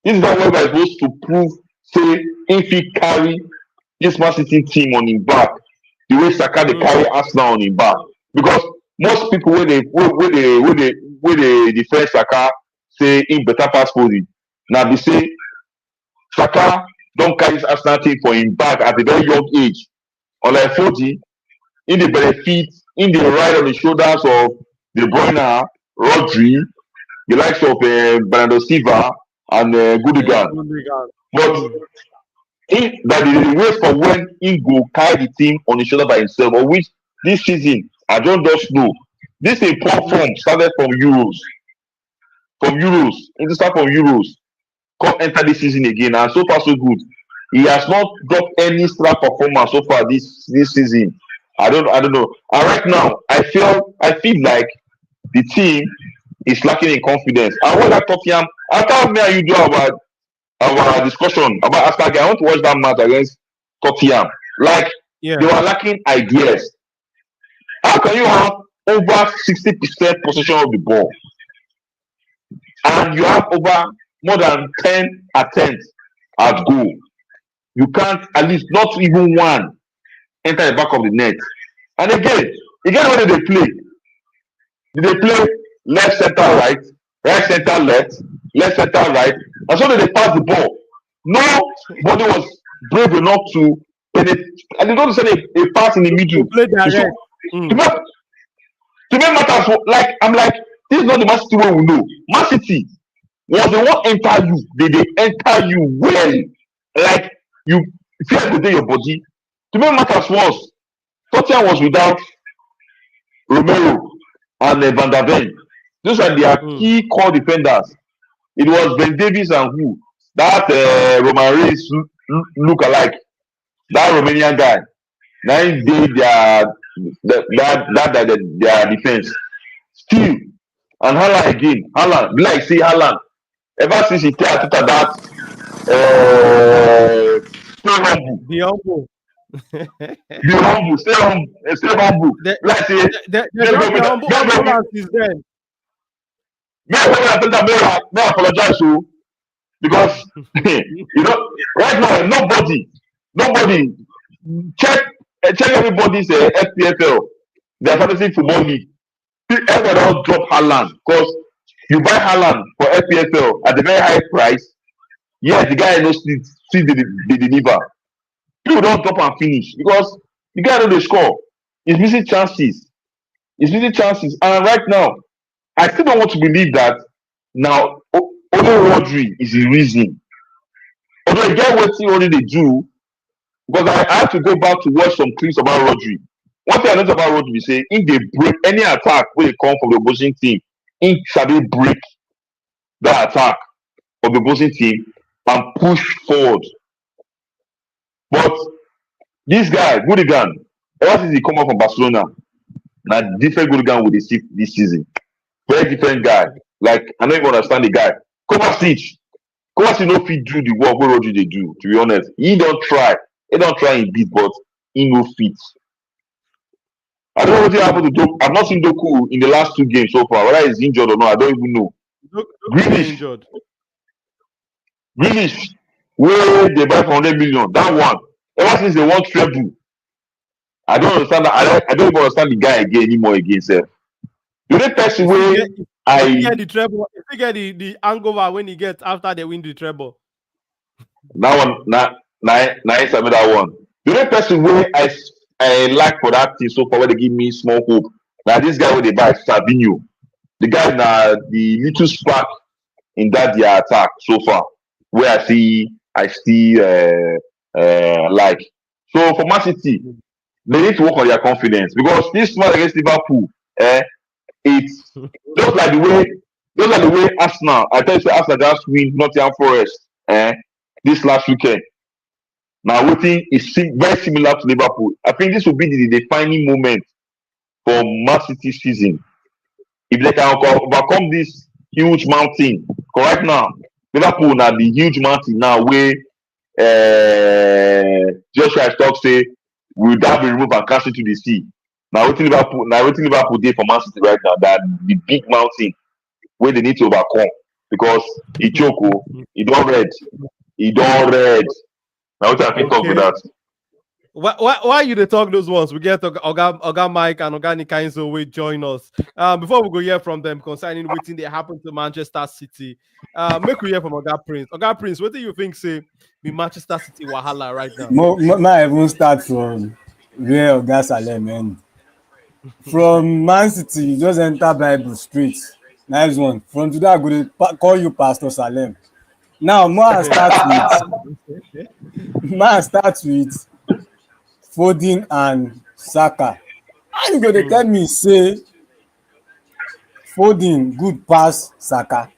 This is not where we're supposed to prove, say, if he carry this Man City team on his back, the way Saka they carry Arsenal on his back. Because most people where they defend Saka say in better pass Foden. Now they say Saka don't carry this Arsenal team for him back at a very young age. Unlike Foden, in the benefit, in the ride on the shoulders of De Bruyne, Rodri, the likes of Bernardo Silva and Gundogan. But that is the way for when he go carry the team on his shoulder by himself, or which this season I don't just know. This a poor form started from Euros. From Euros. It start from Euros. Come enter this season again, and so far so good. He has not got any star performance so far this season. I don't know. And right now, I feel like the team is lacking in confidence. And when I Tottenham, after me and you do our discussion about Arsenal, I want to watch that match against Tottenham. Like Yeah. they were lacking ideas. How can you have over 60% possession of the ball and you have over more than 10 attempts at goal? You can't at least not even one enter the back of the net. And again when they play, they play left center right center left center right, and so they pass the ball. Nobody was brave enough to penetrate, and they don't send a pass in the middle. Play direct. To make matters like I'm like, this is not the Man City way we know. Man City was the one enter you, they enter you well. Like you fear go dey your body. To make matters worse, Tottenham was without Romero and Van der Ven. Those are their key core defenders. It was Ben Davies and who? That Roman Reis look alike. That Romanian guy. Now he did their defense. Still, and Haaland again. Haaland, like see Haaland. Ever since he started that stay humble. Be humble. Be humble, stay humble. Like say humble is then. May I apologize to, because right now nobody check everybody's FPFL, their fantasy football league. Everybody don't drop Haaland because you buy Haaland for FPFL at a very high price. Yes, the guy no still the deliver. People don't drop and finish because the guy know the score. He's missing chances. And right now, I still don't want to believe that now only Rodri is the reason. Although I get what he already do, because I have to go back to watch some clips about Rodri. One thing I know about Rodri is say if they break any attack when they come from the opposing team, if shall they break that attack of the opposing team, and push forward. But this guy, Gudigan, ever since he come out from Barcelona, na different Gudigan we dey see this season. Very different guy. Like I don't even understand the guy. Kovacic no fit do the work wey Rodri dey do. To be honest, he don try him bit, but he no fit. I don't know wetin happen to Doku. I've not seen Doku in the last two games so far. Whether he's injured or not, I don't even know. Doku dey Grealish, injured. Grealish, wey dey buy for 100 million. That one, ever since they won treble, I don't understand that. I don't even understand the guy again anymore. Again, sef. The only person wey If he get I the treble, if he get the hangover when he gets after they win the treble. that one na him sabi that one. The only person wey I like for that team so far wey dey give me small hope na this guy wey dey buy Fabinho. The guy na the little spark in that their attack so far wey I still like. So for Man City, they need to work on their confidence because this match against Liverpool, it's just like the way Arsenal. I tell you, say Arsenal just win Nottingham Forest, this last weekend. Now, wetin is very similar to Liverpool. I think this will be the defining moment for Man City season. If they can overcome this huge mountain, correct now, Liverpool na the huge mountain now wey Joshua talk say will that be removed and cast into the sea. Na wetin Liverpool dey for Man City right now, that the big mountain wey they need to overcome because e choke o, e don red. Na wetin I fit talk with that. Why you dey talk those ones? We get Oga Mike and Oga Nikainzo will join us. Before we go hear from them concerning wetin dey happen to Manchester City, make we hear from Oga Prince. Oga Prince, what do you think say be Manchester City wahala right now? May even start from where Oga Salem end. From Man City, you just enter Bible straight. Nice one. From today, I go to call you Pastor Salem. Now, ma start with Foden and Saka. How you go to tell me say Foden good pass Saka?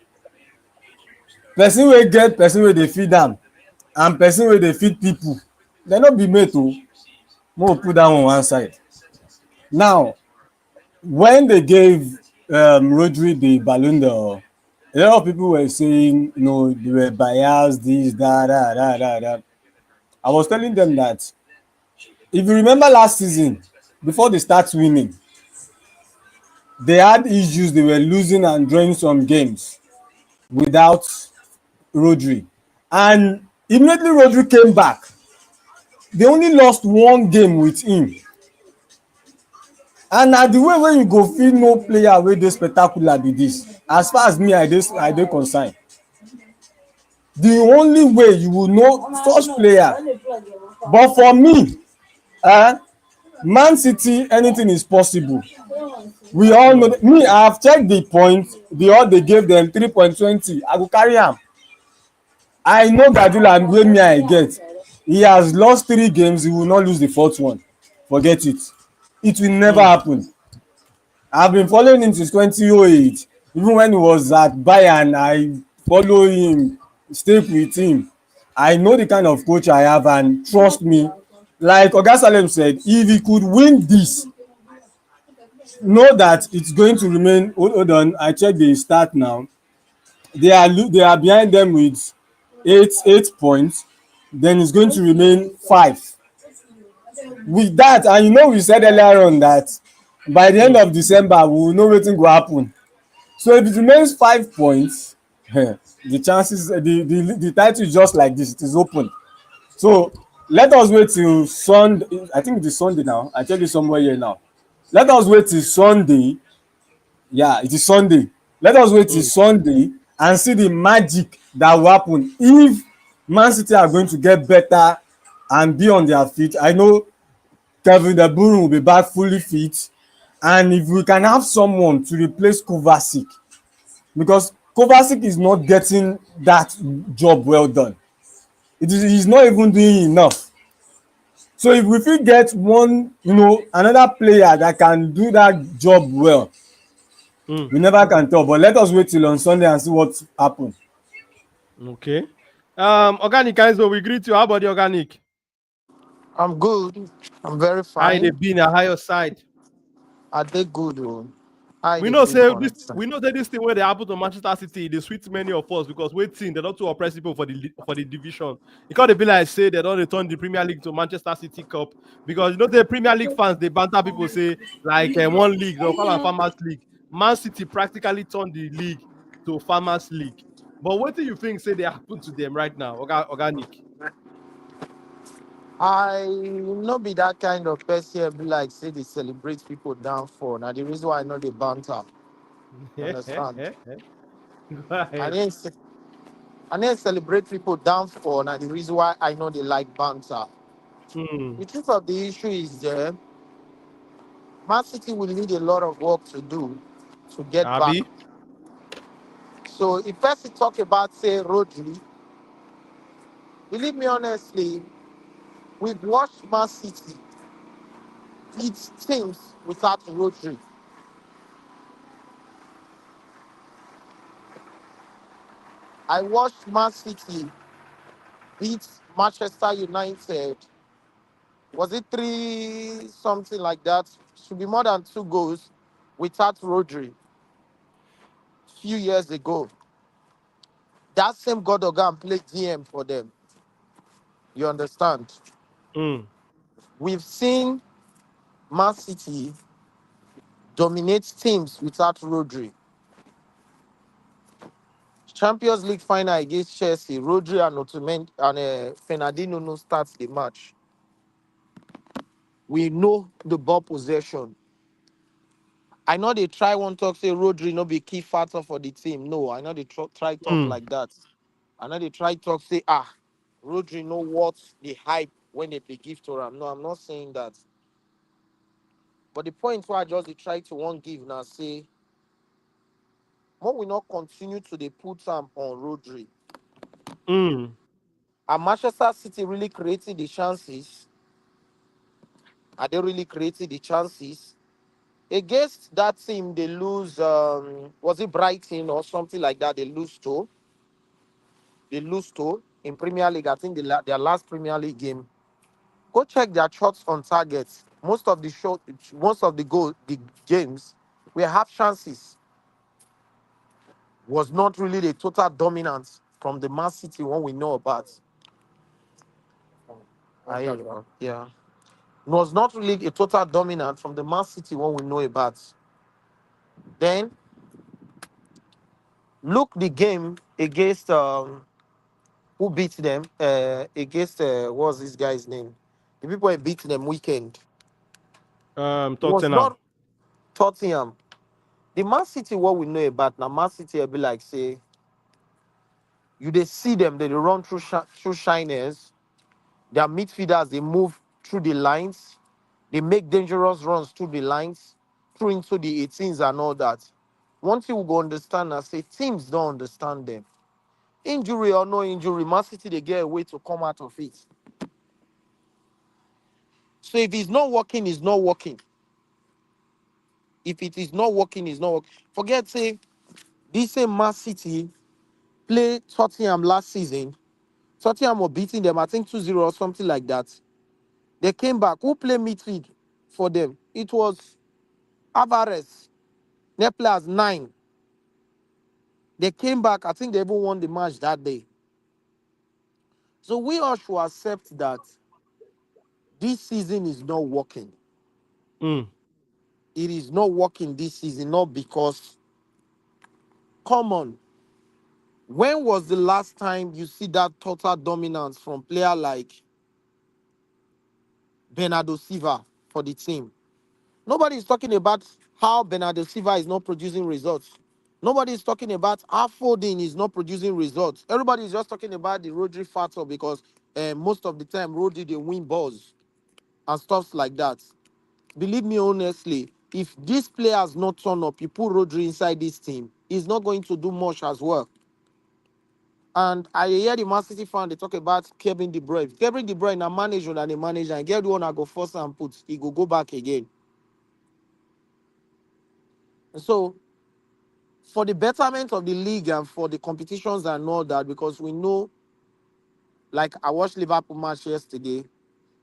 Person wey get person wey dey feed am and person wey dey feed people, dem no be mate o. Make we put that one side. Now, when they gave Rodri the Ballon d'Or, a lot of people were saying, they were biased, this, that. I was telling them that if you remember last season, before they start winning, they had issues. They were losing and drawing some games without Rodri. And immediately Rodri came back, they only lost one game with him. And na the way wey you go fit no player wey dey spectacular be this. As far as me I dey concerned, the only way you will know such player. But for me, Man City, anything is possible. We all know me. I have checked the point. The odds they gave them 3.20. I go carry am. I know Guardiola and wey me I get. He has lost 3 games. He will not lose the 4th one. Forget it. It will never happen. I've been following him since 2008. Even when he was at Bayern, I follow him, stay with him. I know the kind of coach I have, and trust me, like Oga Salem said, if he could win this, know that it's going to remain. Hold on, I check the start now. They are behind them with 8 points. Then it's going to remain 5. With that, and we said earlier on that by the end of December we will know wetin go happen. So if it remains 5 points, the chances, the title is just like this. It is open. So let us wait till Sunday. I think it is Sunday now. I tell you somewhere here now. Let us wait till Sunday. Yeah, it is Sunday. Let us wait till Sunday and see the magic that will happen if Man City are going to get better and be on their feet. I know Kevin De Bruyne will be back fully fit, and if we can have someone to replace Kovacic, because Kovacic is not getting that job well done. He's not even doing enough. So if we fit get one, another player that can do that job well, we never can tell. But let us wait till on Sunday and see what happens. Okay. Organic Enzo, we greet you. How about the organic? I'm good. I'm very How they fine. been a higher side? I did good. Oh. I We did know been say this. connected. We know that this thing where they happen to Manchester City, they sweet many of us because waiting they're not too oppress people for the division. Because they be like say they don't return the Premier League to Manchester City Cup because you know the Premier League fans they banter people say like one league they'll call a Farmers League. Man City practically turned the league to Farmers League. But what do you think say they happen to them right now? Organic. I no be that kind of person be like say they celebrate people downfall. Now the reason why I know they banter. You understand? Go I ahead. didn't ce- I didn't celebrate people downfall. Now the reason why I know they like banter. Hmm. The truth of the issue is Man City will need a lot of work to do to get back. Abby. So if person talk about say Rodri, believe me honestly, we've watched Man City beat teams without Rodri. I watched Man City beat Manchester United. Was it three something like that? Should be more than two goals without Rodri. Few years ago, that same Godogan played DM for them. You understand? Hmm. We've seen Man City dominate teams without Rodri. Champions League final against Chelsea, Rodri and Otamendi and Fernandinho no starts the match. We know the ball possession. I know they try one talk say Rodri no be key factor for the team. No, I know they try talk Hmm. like that. I know they try talk say Rodri know what the hype when they give to him. No, I'm not saying that. But the point where I just dey try to one give now say more we not continue to they put him on Rodri. Hmm. And Manchester City really creating the chances. Are they really creating the chances? Against that team, they lose. Was it Brighton or something like that? They lose to in Premier League. I think their last Premier League game. Go check their shots on target. Most of the games, we have chances. Was not really the total dominance from the Man City one we know about. Yeah, was not really a total dominant from the Man City one we know about. Then look the game against who beat them against what's this guy's name? The people who beat them weekend. It was Tottenham. not Tottenham. The Man City, what we know about now, Man City will be like say, you they see them, they run through shiners, their midfielders, they move through the lines, they make dangerous runs through the lines, through into the 18s and all that. One thing we go understand and say teams don't understand them. Injury or no injury, Man City they get a way to come out of it. So if it's not working, it's not working. If it is not working, it's not working. Forget say this same Man City play Tottenham last season. Tottenham were beating them, I think 2-0 or something like that. They came back. Who played midfield for them? It was Alvarez. They played as 9. They came back. I think they even won the match that day. So we all should accept that this season is not working. Hmm. It is not working this season, not because, come on, when was the last time you see that total dominance from player like Bernardo Silva for the team? Nobody is talking about how Bernardo Silva is not producing results. Nobody is talking about how Foden is not producing results. Everybody is just talking about the Rodri factor because most of the time Rodri they win balls and stuff like that. Believe me honestly, if these players not turn up, you put Rodri inside this team, he's not going to do much as well. And I hear the Man City fan they talk about Kevin De Bruyne. Kevin De Bruyne a manager and a manager and get the one I go first and put, he go back again. So for the betterment of the league and for the competitions and all that, because we know Like I watched Liverpool match yesterday.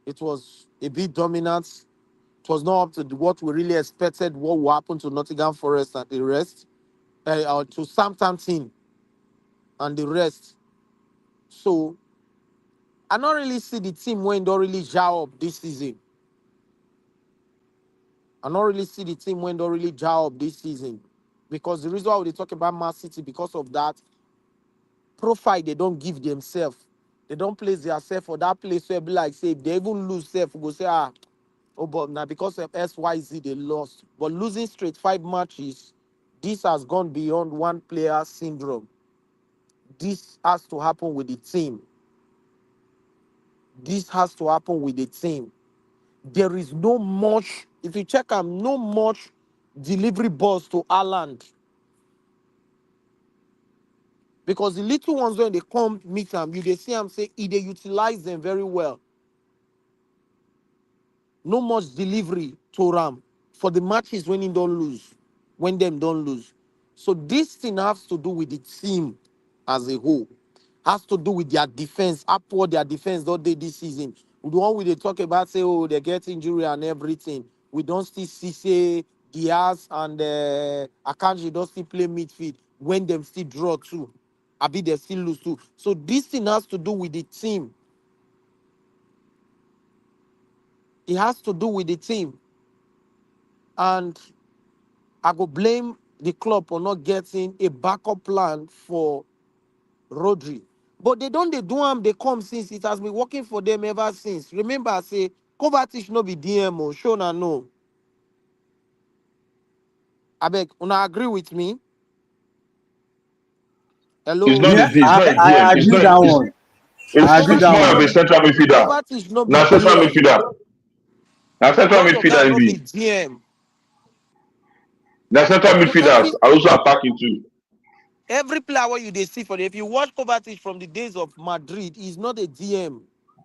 It was a bit dominant. It was not up to what we really expected. What will happen to Nottingham Forest and the rest, or to Southampton and the rest. So I don't really see the team when don't really jar up this season. I don't really see the team when don't really jar up this season. Because the reason why they talk about Man City, because of that profile they don't give themselves. They don't place themselves for that place where be like, say, if they even lose self, we go say, oh, but now because of SYZ they lost. But losing straight 5 matches, this has gone beyond one player syndrome. This has to happen with the team. This has to happen with the team. There is no much, if you check them, no much delivery balls to Haaland. Because the little ones, when they come meet them, you they see them say, they utilize them very well. No much delivery to Ram for the matches when he don't lose, when them don't lose. So this thing has to do with the team as a whole. Has to do with their defense, how poor their defense don't they this season. The one we they talk about, say, oh, they get injury and everything. We don't still see, say, Diaz and Akanji don't still play midfield when them still draw too. I be they still lose too. So this thing has to do with the team. It has to do with the team. And I go blame the club for not getting a backup plan for Rodri. But they do them, they come since it has been working for them ever since. Remember, I say Kovacic no be DMO, Shona no. I beg, una agree with me? It's Hello? not Yeah, a D, it's not a DM. I agree that one. I agree It's that more of a one. Kovacic, central midfielder. Kovacic no be Now central DM. midfielder. Now central Both of midfielder them in no be B. DM. Now central So midfielders are also attacking too. every player where you they see for them, if you watch Kovacic from the days of Madrid, he's not a DM.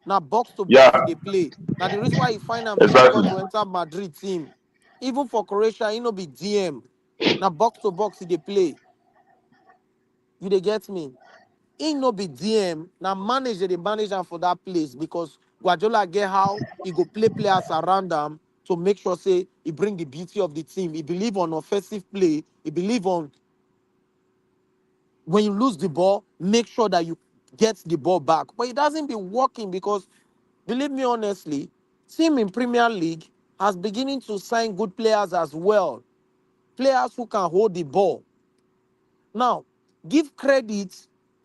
Now box to box Yeah, they play. Now the reason why he find him exactly. difficult to enter Madrid team, even for Croatia, he no be DM. Now box to box they play. You they get me? He no be DM. Now manage they manage him for that place because Guardiola get how he go play players around them to make sure say he bring the beauty of the team. He believe on offensive play. He believe on when you lose the ball, make sure that you get the ball back. But it doesn't be working because, believe me honestly, team in Premier League has beginning to sign good players as well. Players who can hold the ball. Now, give credit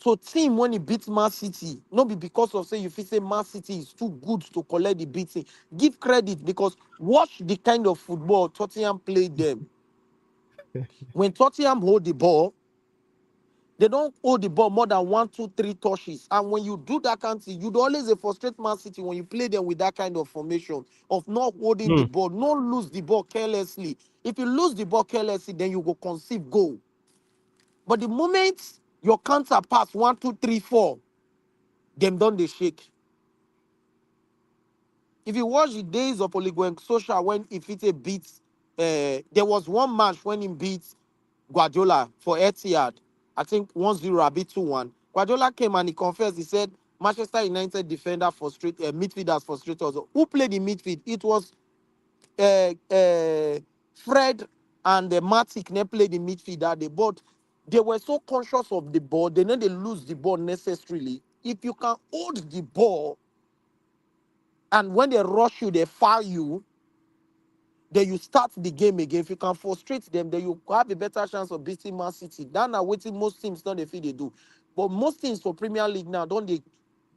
to team when he beats Man City. Not be because of say you feel say Man City is too good to collect the beating. Give credit because watch the kind of football Tottenham played them. When Tottenham hold the ball, they don't hold the ball more than 1, 2, 3 touches. And when you do that kind of thing, you'd always a frustrate Man City when you play them with that kind of formation of not holding the Hmm. ball, not lose the ball carelessly. If you lose the ball carelessly, then you go conceive goal. But the moment your counter pass 1, 2, 3, 4, them don't they shake. If you watch the days of Oligwen Social when if it a beat, there was one match when he beat Guardiola for Etihad. I think 1-0 a bit 2-1. Guardiola came and he confessed. He said Manchester United defender frustrate midfielders frustrated us. Who played in midfield? It was Fred and Matic ne played in midfield that day, but they were so conscious of the ball, they know they lose the ball necessarily. If you can hold the ball and when they rush you, they foul you, then you start the game again. If you can frustrate them, then you have a better chance of beating Man City. That's not what most teams don't they feel they do. But most teams for Premier League now don't they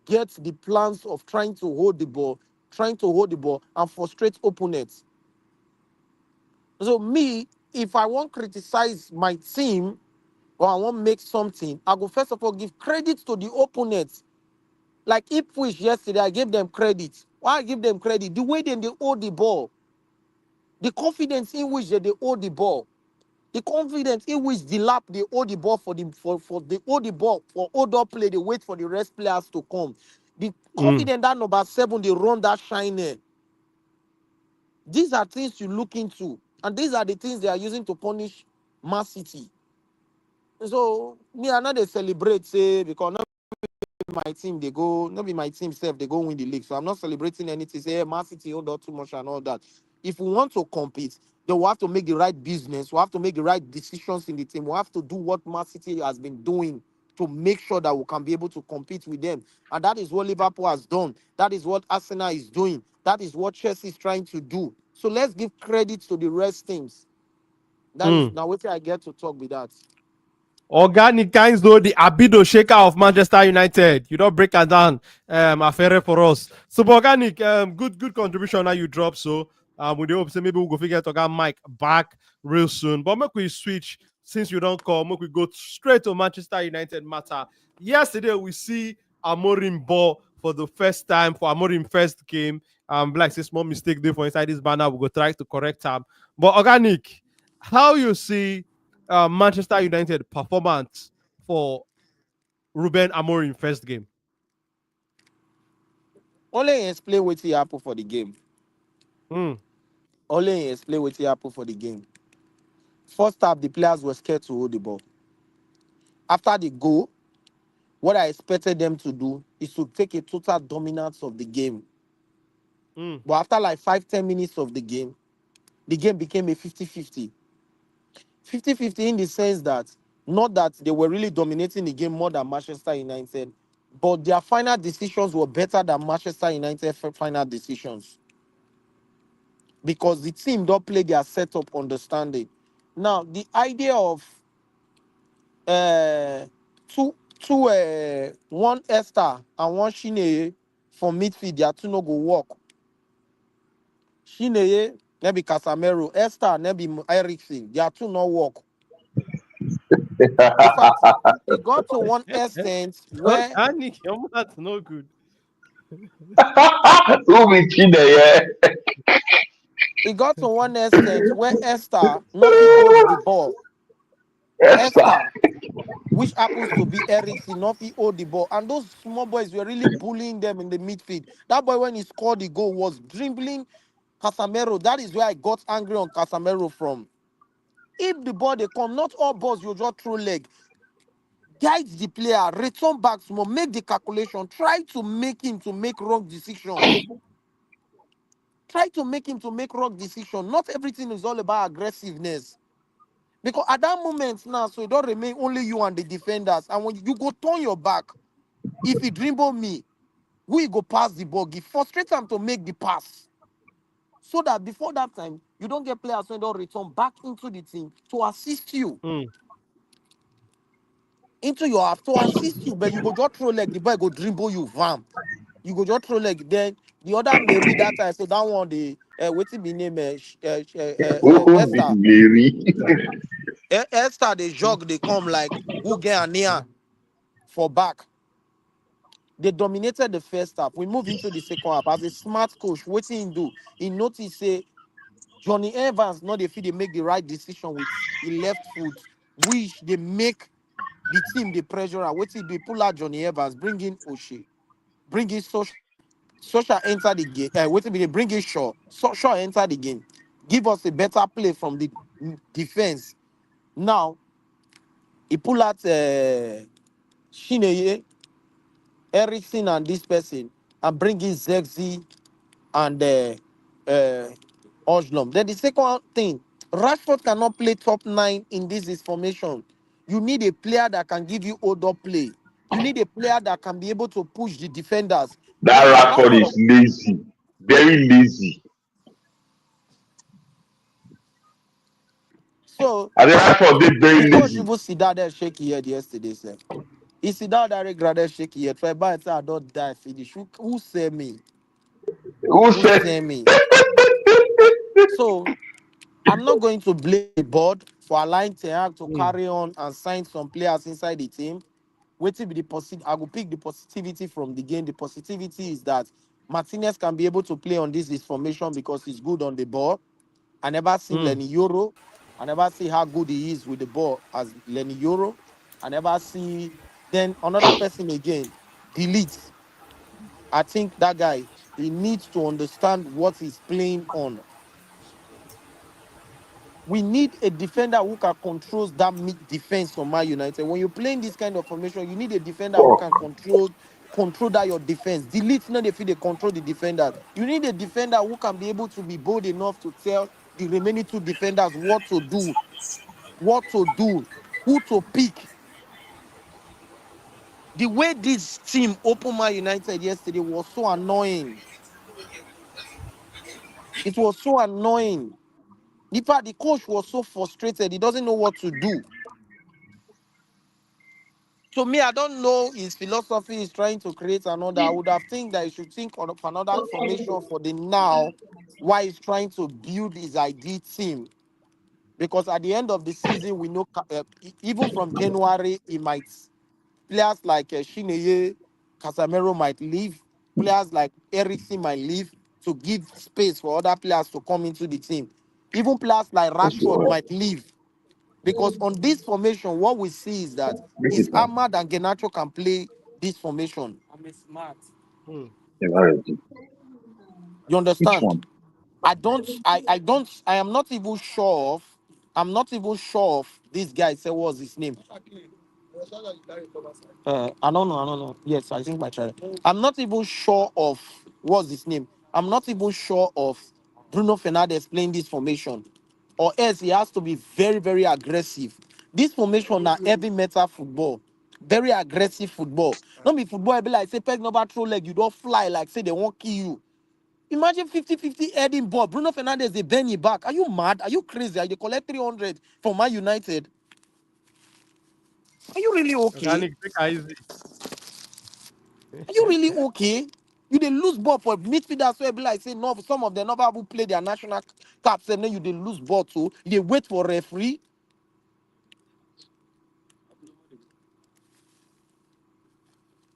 get the plans of trying to hold the ball, and frustrate opponents. So me, if I want to criticize my team or I want to make something, I go first of all give credit to the opponents. Like Ipswich yesterday, I gave them credit. Why I give them credit? The way they hold the ball, the confidence in which they hold the ball, the confidence in which the lap they hold the ball for the hold the ball for hold up play, they wait for the rest players to come. The Hmm. confidence that number 7, they run that shine. These are things you look into, and these are the things they are using to punish Man City. So me, I know they celebrate, say, because now my team they go, not be my team self they go win the league. So I'm not celebrating anything. Say, hey, Man City hold on too much and all that. If we want to compete, then we have to make the right business. We have to make the right decisions in the team. We have to do what Man City has been doing to make sure that we can be able to compete with them. And that is what Liverpool has done. That is what Arsenal is doing. That is what Chelsea is trying to do. So let's give credit to the rest teams. That is Mm. now what I get to talk with that. Organic kinds though the Abido shaker of Manchester United. You don't break it down. Affair for us. So but organic, good contribution that you drop. So with the hope say maybe we'll go figure to get Mike back real soon. But make we switch since you don't call, make we go straight to Manchester United matter. Yesterday we see Amorim ball for the first time for Amorim first game. Like say small mistake there for inside this banner. We go try to correct them. But organic, how you see Manchester United performance for Ruben Amorim first game. Only explain what happened for the game. Mm, Only explain what happened for the game. First half, the players were scared to hold the ball. After the goal, what I expected them to do is to take a total dominance of the game. mm, But after like 5-10 minutes of the game became a 50-50. 50-50 in the sense that not that they were really dominating the game more than Manchester United, but their final decisions were better than Manchester United final decisions because the team don't play their setup understanding. Now, the idea of uh, one Esther and one Shine for midfield, they are two no go work. Shine, maybe Casemiro, Esther, maybe Ericsson, they are two no work. In fact, it got to one extent where organic, your math no good. Who be Chide, yeah? Esther Nofi holds the ball. Yes, sir. Esther, which happens to be Ericsson, Nofi hold the ball. And those small boys were really bullying them in the midfield. That boy, when he scored the goal, was dribbling Casemiro. That is where I got angry on Casemiro from. If the ball they come, not all balls you just throw leg. Guide the player, return back small, make the calculation, try to make him to make wrong decisions. Try to make him to make wrong decision. Not everything is all about aggressiveness. Because at that moment now, so it don't remain only you and the defenders. And when you go turn your back, if he dribble me, we go pass the ball, give frustrate him to make the pass. So that before that time, you don't get players when they don't return back into the team to assist you. Mm, Into your half to assist you, but you go just throw leg, the boy go dribble you, vamp. You go just throw leg. Then the other Mary that time, so that one the what's it be name Who be Esther. Mary? Esther they jog, they come like who get a near for back. They dominated the first half. We move into the second half. As a smart coach, what he do? He noticed say Johnny Evans not if they make the right decision with the left foot, which they make the team the pressure. What he do? He pull out Johnny Evans, bring in O'Shea, bring in Social enter the game. Wait a minute, bring in Shaw. Shaw enter the game. Give us a better play from the defense. Now, he pull out Shineye, Ericsson, and this person, and bring in Zexi and Ojlum. Then the second thing, Rashford cannot play top nine in this formation. You need a player that can give you hold up play. You need a player that can be able to push the defenders. That Now, Rashford is Rashford, lazy, very lazy. so I think Rashford is the very coach lazy. even sit down there shake his head yesterday, sir. He sit down there regret shake his head. Try by and say I don't die finish. Who say me? Who Who said? say me? So I'm not going to blame the board for allowing Ten Hag to mm, carry on and sign some players inside the team. Waiting be the I will pick the positivity from the game. The positivity is that Martinez can be able to play on this formation because he's good on the ball. I never seen mm. Lenny Euro. I never see how good he is with the ball as Lenny Euro. I never see then another person again. Delete. I think that guy he needs to understand what he's playing on. We need a defender who can control that mid defense for Man United. When you're playing this kind of formation, you need a defender who Oh, can control control that your defense. Delete no, if they control the defenders. You need a defender who can be able to be bold enough to tell the remaining two defenders what to do, who to pick. The way this team opened Man United yesterday was so annoying. It was so annoying. In fact, the coach was so frustrated. He doesn't know what to do. To me, I don't know his philosophy is trying to create another. I would have think that he should think of another formation for the now while he's trying to build his ideal team. Because at the end of the season, we know even from January, he might players like Shineye, Casemiro might leave. Players like Eriksen might leave to give space for other players to come into the team. Even players like Rashford might leave. Because on this formation, what we see is that Make is it now. Ahmad and Genacho can play this formation. Hmm. Yeah, already. You Which understand? one? I am not even sure of, I'm not even sure of this guy say what's his name. I don't know. Yes, I think my child. I'm not even sure of what's his name. I'm not even sure of Bruno Fernandes playing this formation. Or else he has to be very, very aggressive. This formation now heavy metal football. Very aggressive football. Not be football, I be like say peg number throw leg, you don't fly like say they won't kill you. Imagine 50-50 heading ball. Bruno Fernandes, they bend you back. Are you mad? Are you crazy? Are you collect 300 from Man United? Are you really okay? Organic, take it easy. Are you really okay? You dey lose ball for midfielders where be like say no, some of them never even play their national caps and then you dey lose ball too. You dey wait for referee.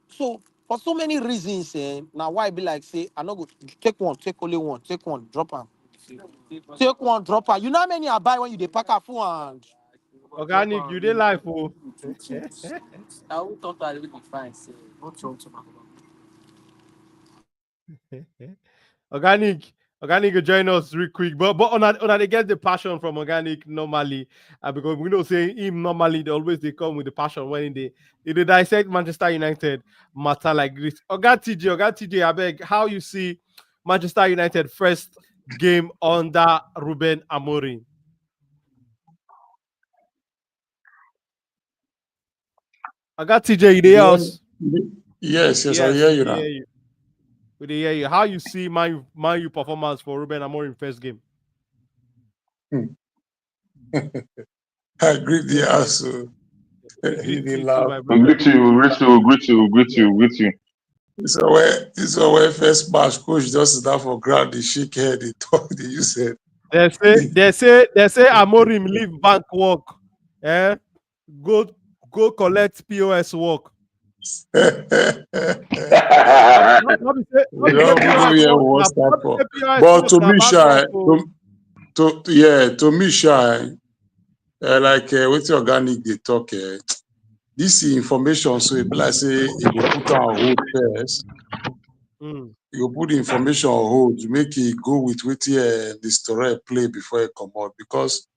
So for so many reasons, now why be like say I no go take one, take only one, take one, drop am. Take one, drop am. You know how many I buy when you dey pack a full hand. Organic, you did life, oh. Organic, organic will join us real quick. But on they get the passion from organic normally. Because we know say him normally they come with the passion when they dissect Manchester United matter like this. Oga TJ, I beg, how you see Manchester United first game under Ruben Amorim? Oga TJ, you there Yeah. us? Yes, yes, I Yes, hear we you dey now. hear you. We dey hear you. How you see Man U performance for Ruben Amorim first game? Hmm. I agree the answer. We He greet dey you too, laugh. my We brother. greet you, greet you, greet you, greet you, greet you. This is where first match coach just sit down for ground, they shake head, they talk, they use it. They say Amorim leave bank work. Eh? Go go collect POS work. We Not be say don't even know POS where we work want na start not be for. say POS But work to na me, bad work. shy, Oh. to me, shy, like with organic they talk. This information, so it be like say it go put on hold first. Mm, You go put the information on hold, make it go with the story play before it come out. Because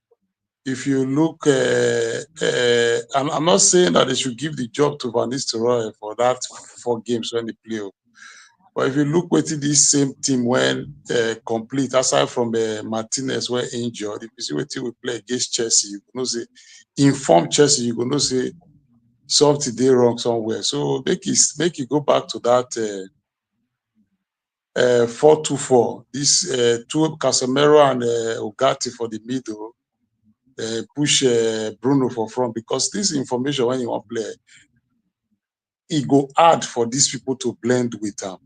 if you look, I'm not saying that they should give the job to Van Nistelrooy for that 4 games when they play. But if you look with this same team when complete, aside from Martinez were injured, if you see what we play against Chelsea, you know say inform Chelsea, you know say something they wrong somewhere. So make it go back to that 4-2-4. This two Casemiro and Ugarte for the middle, push Bruno for front because this information when you want play, it go hard for these people to blend with them.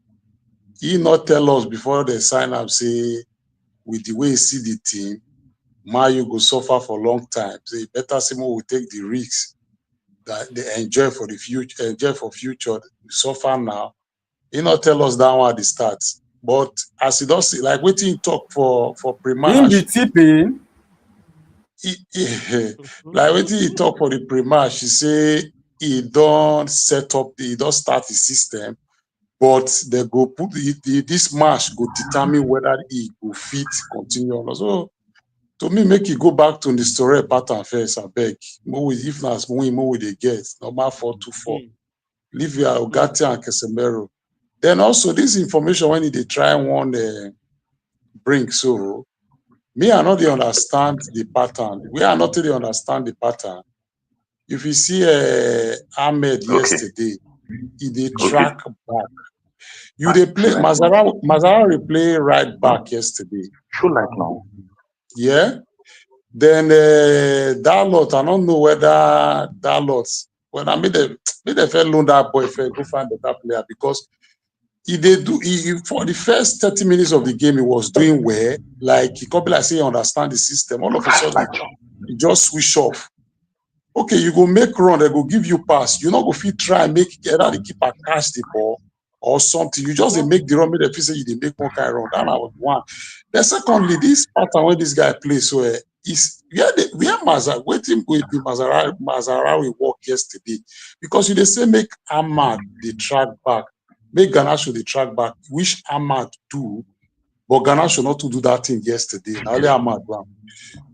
He not tell us before they sign up say with the way he see the team, Mayu go suffer for a long time. So it better someone will take the risks that they enjoy for the future, enjoy for future, suffer now. He not tell us that one at the start. But as he does see, like waiting he talk for Him be pre-match, tipping. like waiting he talk for the pre-match, he say he don't set up, he don't start the system, but they go put this match go determine whether he go fit continue or not. So to me, make it go back to the story pattern first, I beg. If not, more we they get normal 4-2-4. mm. Livia, Ugarte, and Casemiro. Then also this information when they try one bring, so me I not they understand the pattern. We are not really understand the pattern. If you see Ahmed yesterday, he did track back. You they play Mazara play right back yesterday. Show like now. Yeah. Then that lot, I don't know whether that lot when I made the fair loan that boy fair go find better player because he for the first 30 minutes of the game he was doing well. Like he could be like say he understand the system. All of a sudden he just switch off. Okay, you go make run, they go give you pass. You not go fit try and make either the keeper catch the ball or something. You just make the run, make the say you they make one kind of run. That was one. Then secondly, this pattern when this guy plays so is where Mazara waiting with the Mazara we work yesterday because you they say make Ahmad the track back, make Garnacho the track back, which Ahmad do, but Garnacho not to do that thing yesterday. Now only Ahmad one.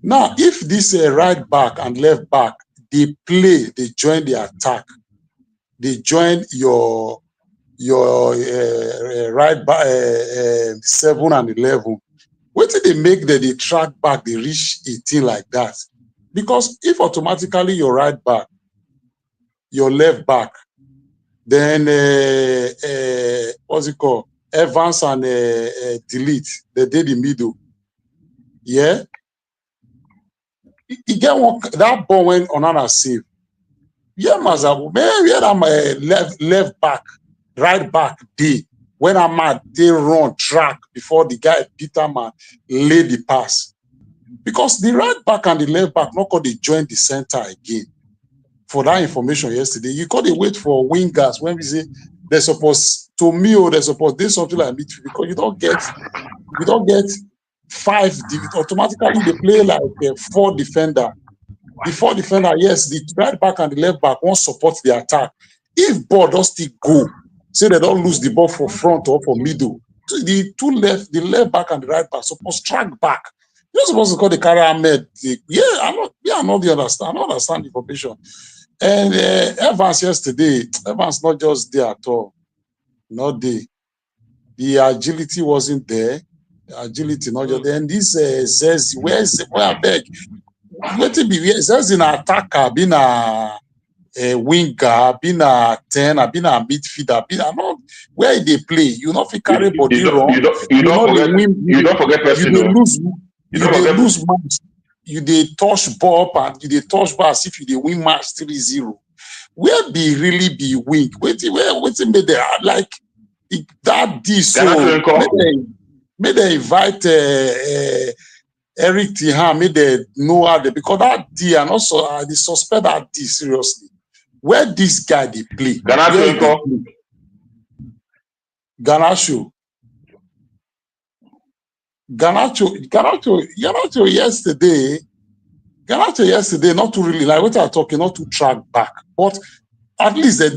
Now, if this right back and left back they play, they join the attack, they join your right back 7 and 11. What did they make that they track back, they reach 18 like that? Because if automatically your right back, your left back, then what's it called? Evans and delete, they did the middle. Yeah. You get one that ball went on another save. Yeah, Mazabu, man, yeah, I'm left back, right back day. When I'm at they run track before the guy Peter man lay the pass. Because the right back and the left back not called they join the center again. For that information yesterday, you got to wait for wingers when we say they're supposed to me or they're supposed to do something like midfield because you don't get 5 automatically they play like 4 defender. The 4 defender, yes, the right back and the left back won't support the attack. If ball does still go, say they don't lose the ball for front or for middle, the left back and the right back supposed to track back. You're not supposed to call the carry Ahmed. I don't understand the information. And Evans yesterday, Evans not just there at all. Not there. The agility wasn't there. The agility not just there. And this says, where I beg? Let it be says in an attacker, being a winger, being a 10, being a midfielder, being not where they play. You not carry body wrong. You don't forget person. You lose match. You they touch ball and you they touch ball as if you they win match 3-0. Where be really be win? Where made they like that this so may they invite Eric Tiham made the know how they because that D and also they suspect that D seriously. Where this guy they play? Garnacho yesterday. Garnacho yesterday not to really like what I'm talking, not to track back, but at least they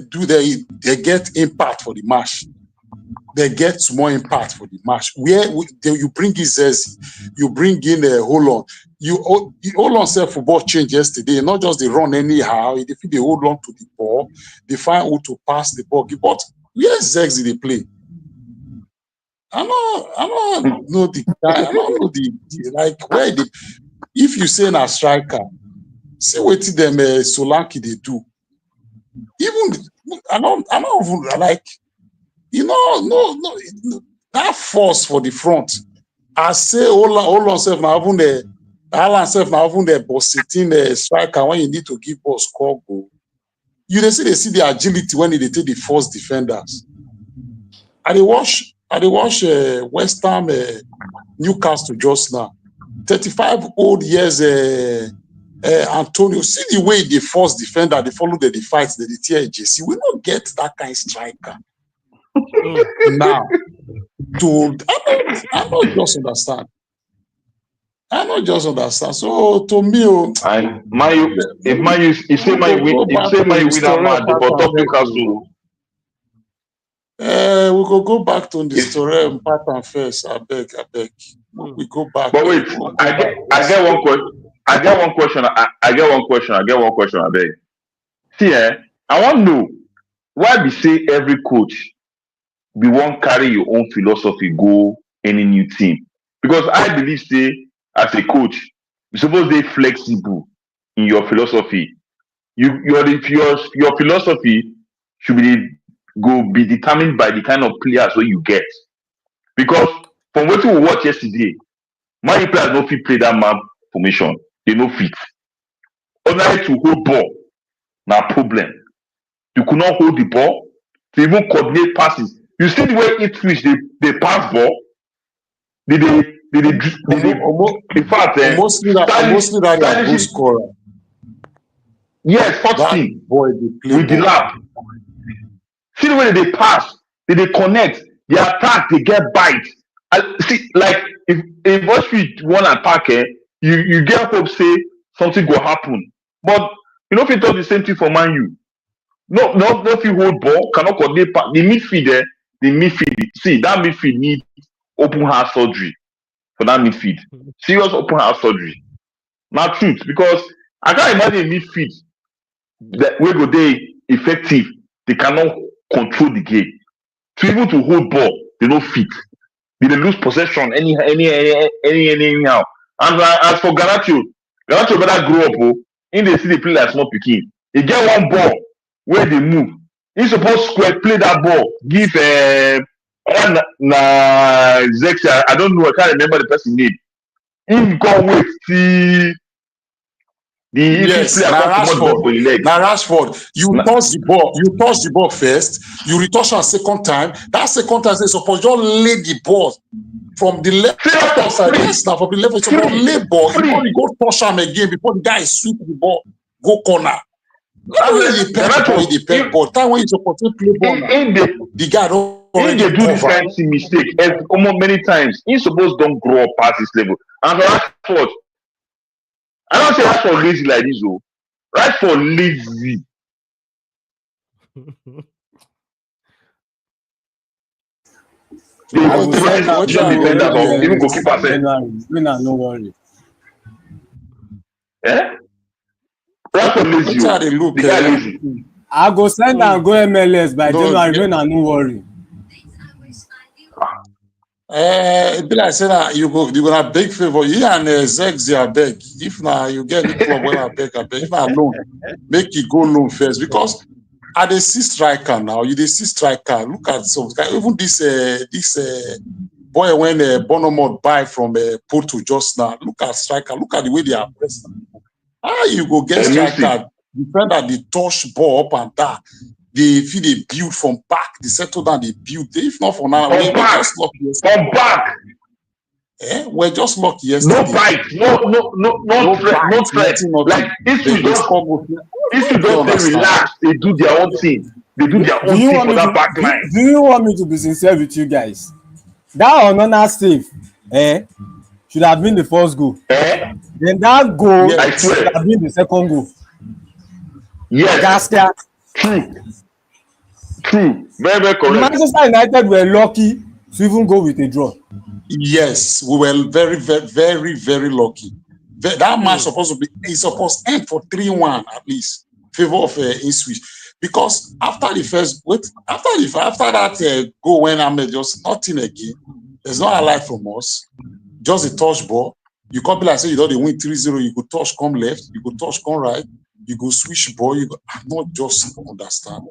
get impact for the match. They get more impact for the match. Where you bring in Zezi, you bring in hold on. You hold on self football change yesterday. Not just they run anyhow. If they hold on to the ball, they find who to pass the ball. But where Zezi they play? I don't know the guy. I don't know the like where they. If you say a striker, see what them Solanke they do. Even I don't even like. No, that force for the front. I say hold on self now even the Alan self now even the boss sitting the striker when you need to give ball score goal. They see the agility when they take the first defenders. I watch West Ham Newcastle just now. 35 old years Antonio. See the way the first defender they follow the fights the tear JC. We don't get that kind of striker. Now, I don't just understand. So to me, and if you say my win match for top Newcastle. We go back to the story pattern first. I beg. We go back. But wait, I get one question. I beg. See, I want to know why be say every coach be wan carry your own philosophy go any new team? Because I believe say as a coach you suppose dey flexible in your philosophy. Your philosophy should be go be determined by the kind of players wey you get. Because from wetin we watch yesterday, Man U players no fit play that man formation. They no fit. Ordinary to hold ball na problem. You could not hold the ball to even coordinate passes. You see the way Ipswich they pass ball. They in fact Mostly that their goal stylish, scorer. yes, first That team boy they play with the ball. lap. See the way they pass, they connect, they attack, they get bite. See, like if Bushfield won attack, you get hope say something go happen. But you know if you talk the same thing for Man U. No fit hold ball, cannot coordinate pass. The midfield. See that midfield need open heart surgery for that midfield. Serious open heart surgery. Na truth because I can't imagine a midfield that wey go dey effective. They cannot control the game. To even to hold ball, they no fit. They dey lose possession anyhow. And as for Garnacho better grow up him dey still dey play like small pikin. E get one ball wey dey move, he suppose square play that ball give na Zexia, I don't know, I can't remember the person name. Him come wait till the English Yes, player now come comot ball for him leg. Now Rashford, you touch the ball first, you retouch am second time. That second time they suppose just lay the ball from the left side. Yes, now from the left side, suppose lay ball. You go touch am again before the guy sweep the ball, go corner. That way he peg ball. Time when you supposed to play ball now, the guy don't already He dey do this kind of mistake almost many times. He suppose don grow up past this level. And for Rashford, I don't say Rashford lazy like this o. Rashford lazy. Even goalkeeper sef. No worry. Rashford lazy o. The guy lazy. I go send am go MLS by January when I no worry. It be like say that you gonna beg favor. You and Zexia beg. If now you get the club when I beg. If I loan, make you go loan first because I dey see striker now. You dey see striker. Look at some even this boy when Bonomot buy from Porto just now. Look at striker. Look at the way they are pressed. How you go get striker? Defender they touch ball up and down. They feel they build from back. They settle down. They build. If not for now, we're just lucky yesterday. From back. We're just lucky yesterday. No bite. No threat. Like Ipswich don't stay relaxed. They do their own thing. They do their own thing for that back line. Do you want me to be sincere with you guys? That Onana save, should have been the first goal. Then that goal should have been the second goal. Yes. True. Very, very correct. Manchester United were lucky to even go with a draw. Yes, we were very, very, very, very lucky. That match supposed to be end for 3-1 at least, favor of Ipswich. Because after the first after that goal when Ahmed just nothing again, there's not a light from us. Just a touch ball. You can't be like say you don't win 3-0, you could touch come left, you could touch come right, you go switch ball, you go not just understand.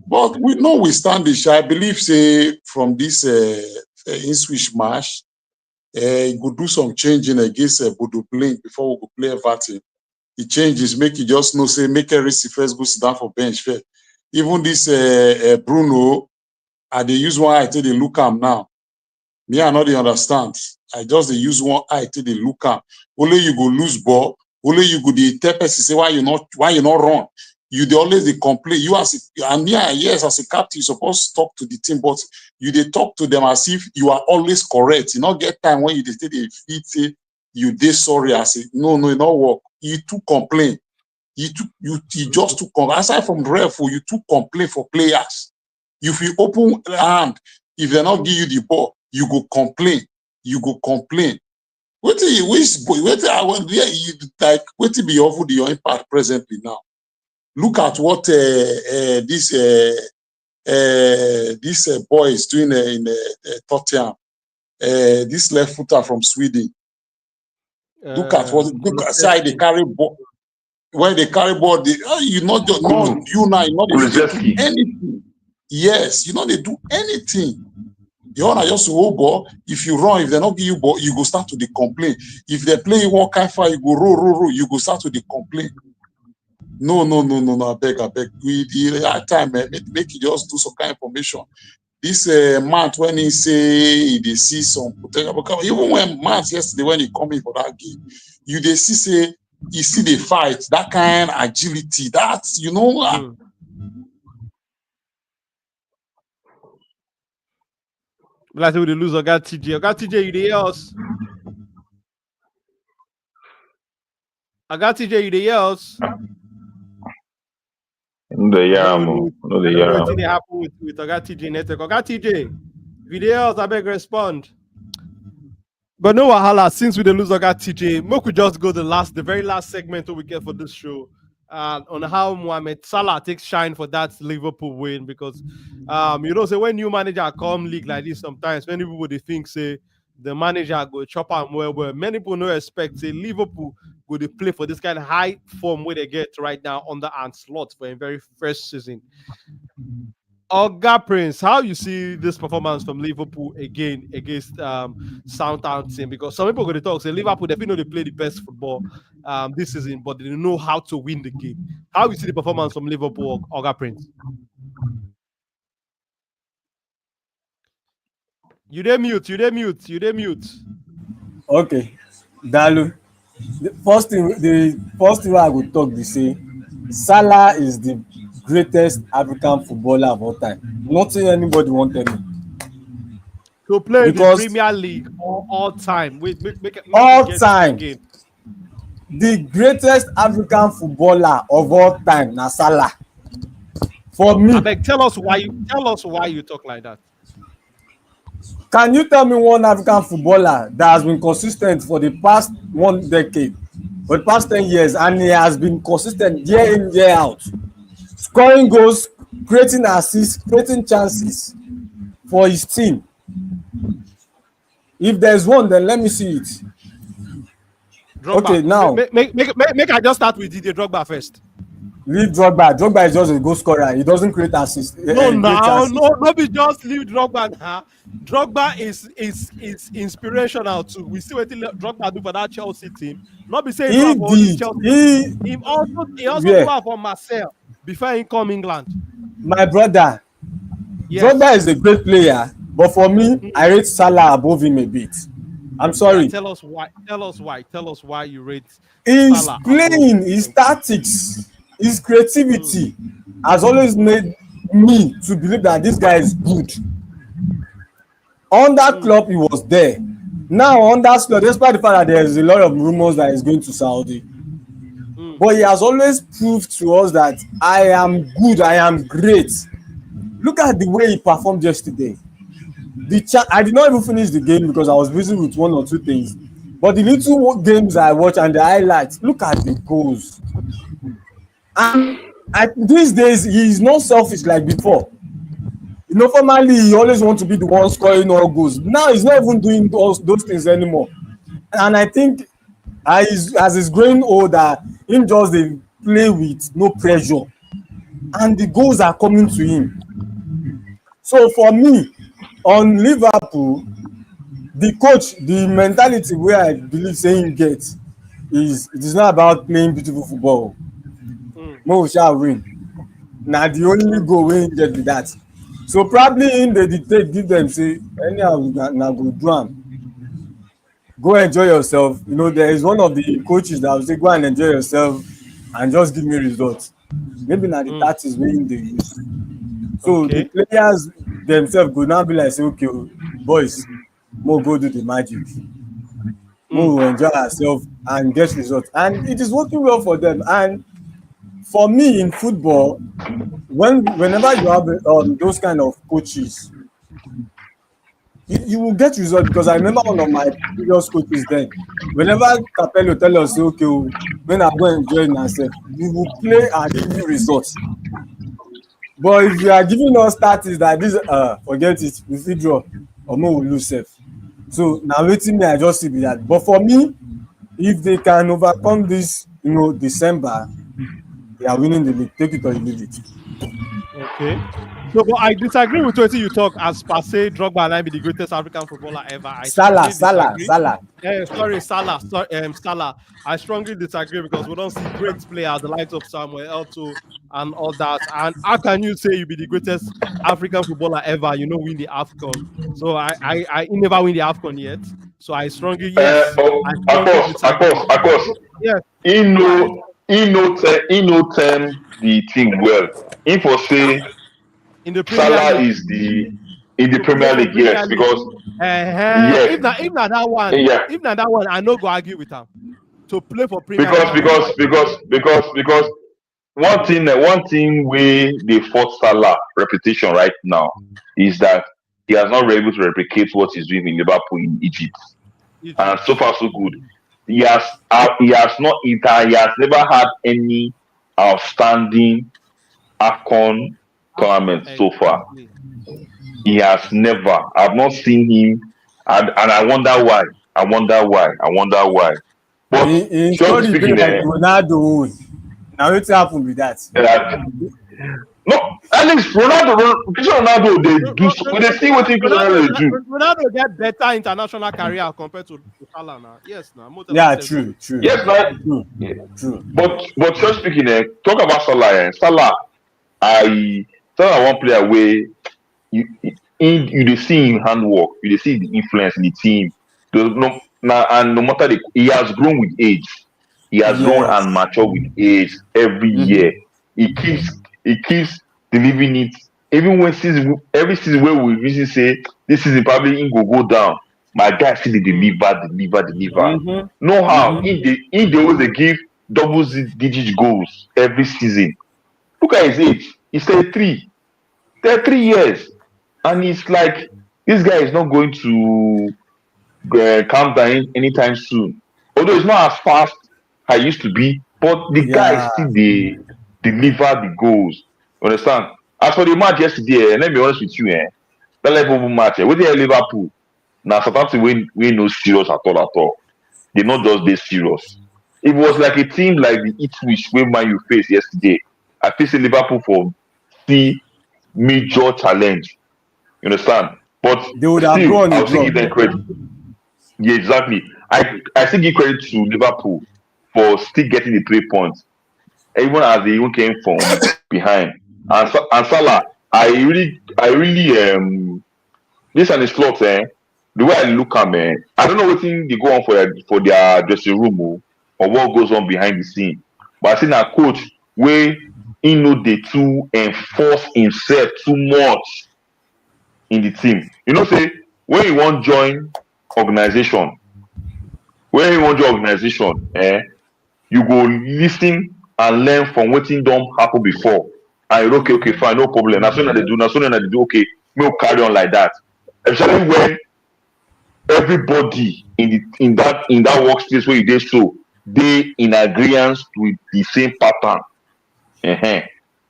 But we know we stand this. I believe say from this Ipswich match, you could do some changing against Bodo Blink before we could play Everton. The changes make you just know say make Erisi first go sit down for bench first. Even this Bruno, they use one eye till they look am now. Me, I know they understand. I just they use one eye till they look am. Only you go lose ball. Only you go the tell person say why you not run. You they always they complain. You as as a captain, you supposed to talk to the team, but you they talk to them as if you are always correct. You not get time when you they feed say you they sorry. I say no, it not work. You too complain. You just too complain. Aside from ref, you too complain for players. If you open hand, if they not give you the ball, you go complain. What be your impact presently now? Look at what this boy is doing in Tottenham. This left footer from Sweden. Look at see how they carry ball. When they carry ball, you not just no, you now you know they do anything. Yes, you know they do anything. You wanna just hold ball. If you run, if they not give you ball, you go start to complain. If they play one kind fire, you go roll, you go start to complain. No, I beg. We the time make you just do some kind of information. This month when he say they see some potential, even when months yesterday when he come in for that game, you they say you see the fight, that kind of agility, that's you know. Like we lose Oga TJ. Oga TJ, you the else? Oga TJ, you the else? No, the What happened with Oga TJ network? Oga TJ, videos, I beg respond. But no wahala, since we lose Oga TJ, we could just go the very last segment we get for this show. On how Mohamed Salah takes shine for that Liverpool win, because say when new manager come league like this, sometimes many people they think say the manager go chop am well. Many people no expect say Liverpool go to play for this kind of high form where they get right now under Ancelotti for a very first season. Oga Prince, how you see this performance from Liverpool again against Southampton? Because some people are going to talk say Liverpool definitely know they play the best football this season, but they don't know how to win the game. How you see the performance from Liverpool, Oga Prince? You dey mute. Okay, Dalu. The first thing I would talk be say Salah is the greatest African footballer of all time. Nothing anybody want tell me. To play in the Premier League all time. All time. The greatest African footballer of all time, na Salah. For me. Abeg, tell us why you talk like that. Can you tell me one African footballer that has been consistent for the past 1 decade, for the past 10 years, and he has been consistent year in, year out, scoring goals, creating assists, creating chances for his team? If there's one, then let me see it. Drogba. Okay, now make I just start with Didier Drogba first. Leave Drogba. Drogba is just a goal scorer. He doesn't create assists. No, be just leave Drogba now. Drogba is inspirational too. We see what Drogba do for that Chelsea team. Not be saying he did. He also do for Marseille before he come England. My brother, yes. Drogba is a great player, but for me, I rate Salah above him a bit. I'm sorry. Tell us why you rate his Salah playing, his tactics, his creativity has always made me to believe that this guy is good. Under Klopp, he was there. Now under Klopp, despite the fact that there is a lot of rumors that he's going to Saudi, but he has always proved to us that I am good, I am great. Look at the way he performed yesterday. I did not even finish the game because I was busy with one or two things. But the little games I watch and the highlights, look at the goals. And these days, he is not selfish like before. Formerly, he always wants to be the one scoring all goals. Now, he's not even doing those things anymore. And I think as he's growing older, him just they play with no pressure. And the goals are coming to him. So for me, on Liverpool, the coach, the mentality where I believe saying gets is it is not about playing beautiful football. Mo shall win. Now the only goal we get with that. So probably in the dictate give them say anyhow now go do am. Go enjoy yourself. There is one of the coaches that will say go and enjoy yourself and just give me results. Maybe now the tactics wey they use. So the players themselves go now be like say okay boys, more go do the magic. More enjoy ourselves and get results. And it is working well for them. And for me in football, whenever you have those kind of coaches, you will get results because I remember one of my previous coaches then. Whenever Capello tell us, say, okay, oh, when I go enjoy myself, we will play and give you results. But if you are giving us status that this, forget it, we fit draw or no, we lose safe. So now waiting me, I just see be that. But for me, if they can overcome this, December, they are winning the league. Take it or you leave it. Okay. So, but I disagree with what you talk as per se Drogba and I be the greatest African footballer ever. I Salah, strongly Salah, disagree. Salah. Sorry, Salah. Sorry, Salah. I strongly disagree because we don't see great players the likes of Samuel Eto'o and all that. And how can you say you be the greatest African footballer ever? You know, win the Afcon. So I never win the Afcon yet. So I strongly I Of strongly course, of disagree. course, of course. Yes. So He know term the thing well. He for say in the Premier Salah League is the in the to play Premier for League, Premier yes, League. because If yes, not that one, yeah, if not that one, I no go argue with him. To play for Premier because League, no because fight. because because because one thing where they fought Salah reputation right now is that he has not been able to replicate what he's doing in Liverpool in Egypt, and Egypt. so far so good. He has not he has never had any outstanding AFCON tournament so far. Exactly. He has never. I've not seen him, and I wonder why. I wonder why. I wonder why. But In shortly story be speaking, like Ronaldo own. Na wetin happen be that? uh, no, at least Cristiano Ronaldo, they see what Cristiano Ronaldo they do. Ronaldo get better international career compared to Salah now. Yes, now more than Yeah, myself no true, go. true, Yes, man. true, Yeah. true. But short speaking, talk about Salah. Salah, I Salah one player where you dey see him handwork, you dey see the influence in the team. And no matter he has grown with age. He has grown and Yes. matured with age every Mm-hmm. year. He keeps delivering it. Even when every season where we reason say this season probably he go down. My guy still dey Mm. deliver. Mm-hmm. No how Mm-hmm. he dey always dey give double digit goals every season. Look at his age. He's 33. 33 years. And it's like this guy is not going to calm down anytime soon. Although it's not as fast as it used to be, but the guy Yeah. still deliver the goals. Understand? As for the match yesterday, let me be honest with you, that Liverpool match, with the Liverpool, now Southampton we no serious at all at all. They not just they serious. It was like a team like the Ipswich where Man you faced yesterday. I faced Liverpool for see major challenge. You understand? But They would have still, gone a I'll still draw. give them credit. Yeah, exactly. I still give credit to Liverpool for still getting the 3 points, even as they even came from behind. And Salah, I really this and the slot, the way I look at I don't know what thing they go on for their dressing room, or what goes on behind the scene. But I see a coach where he know they too enforce himself too much in the team. You know, say when you want join organization, when you want join organization, you go listen and learn from wetin don happen before. And you okay, Mm-hmm. fine, no problem. Na so na dey do, na so na dey do. Okay, make we carry on like that. Especially when everybody in that workspace where you dey so dey in agreement with the same pattern. Uh-huh.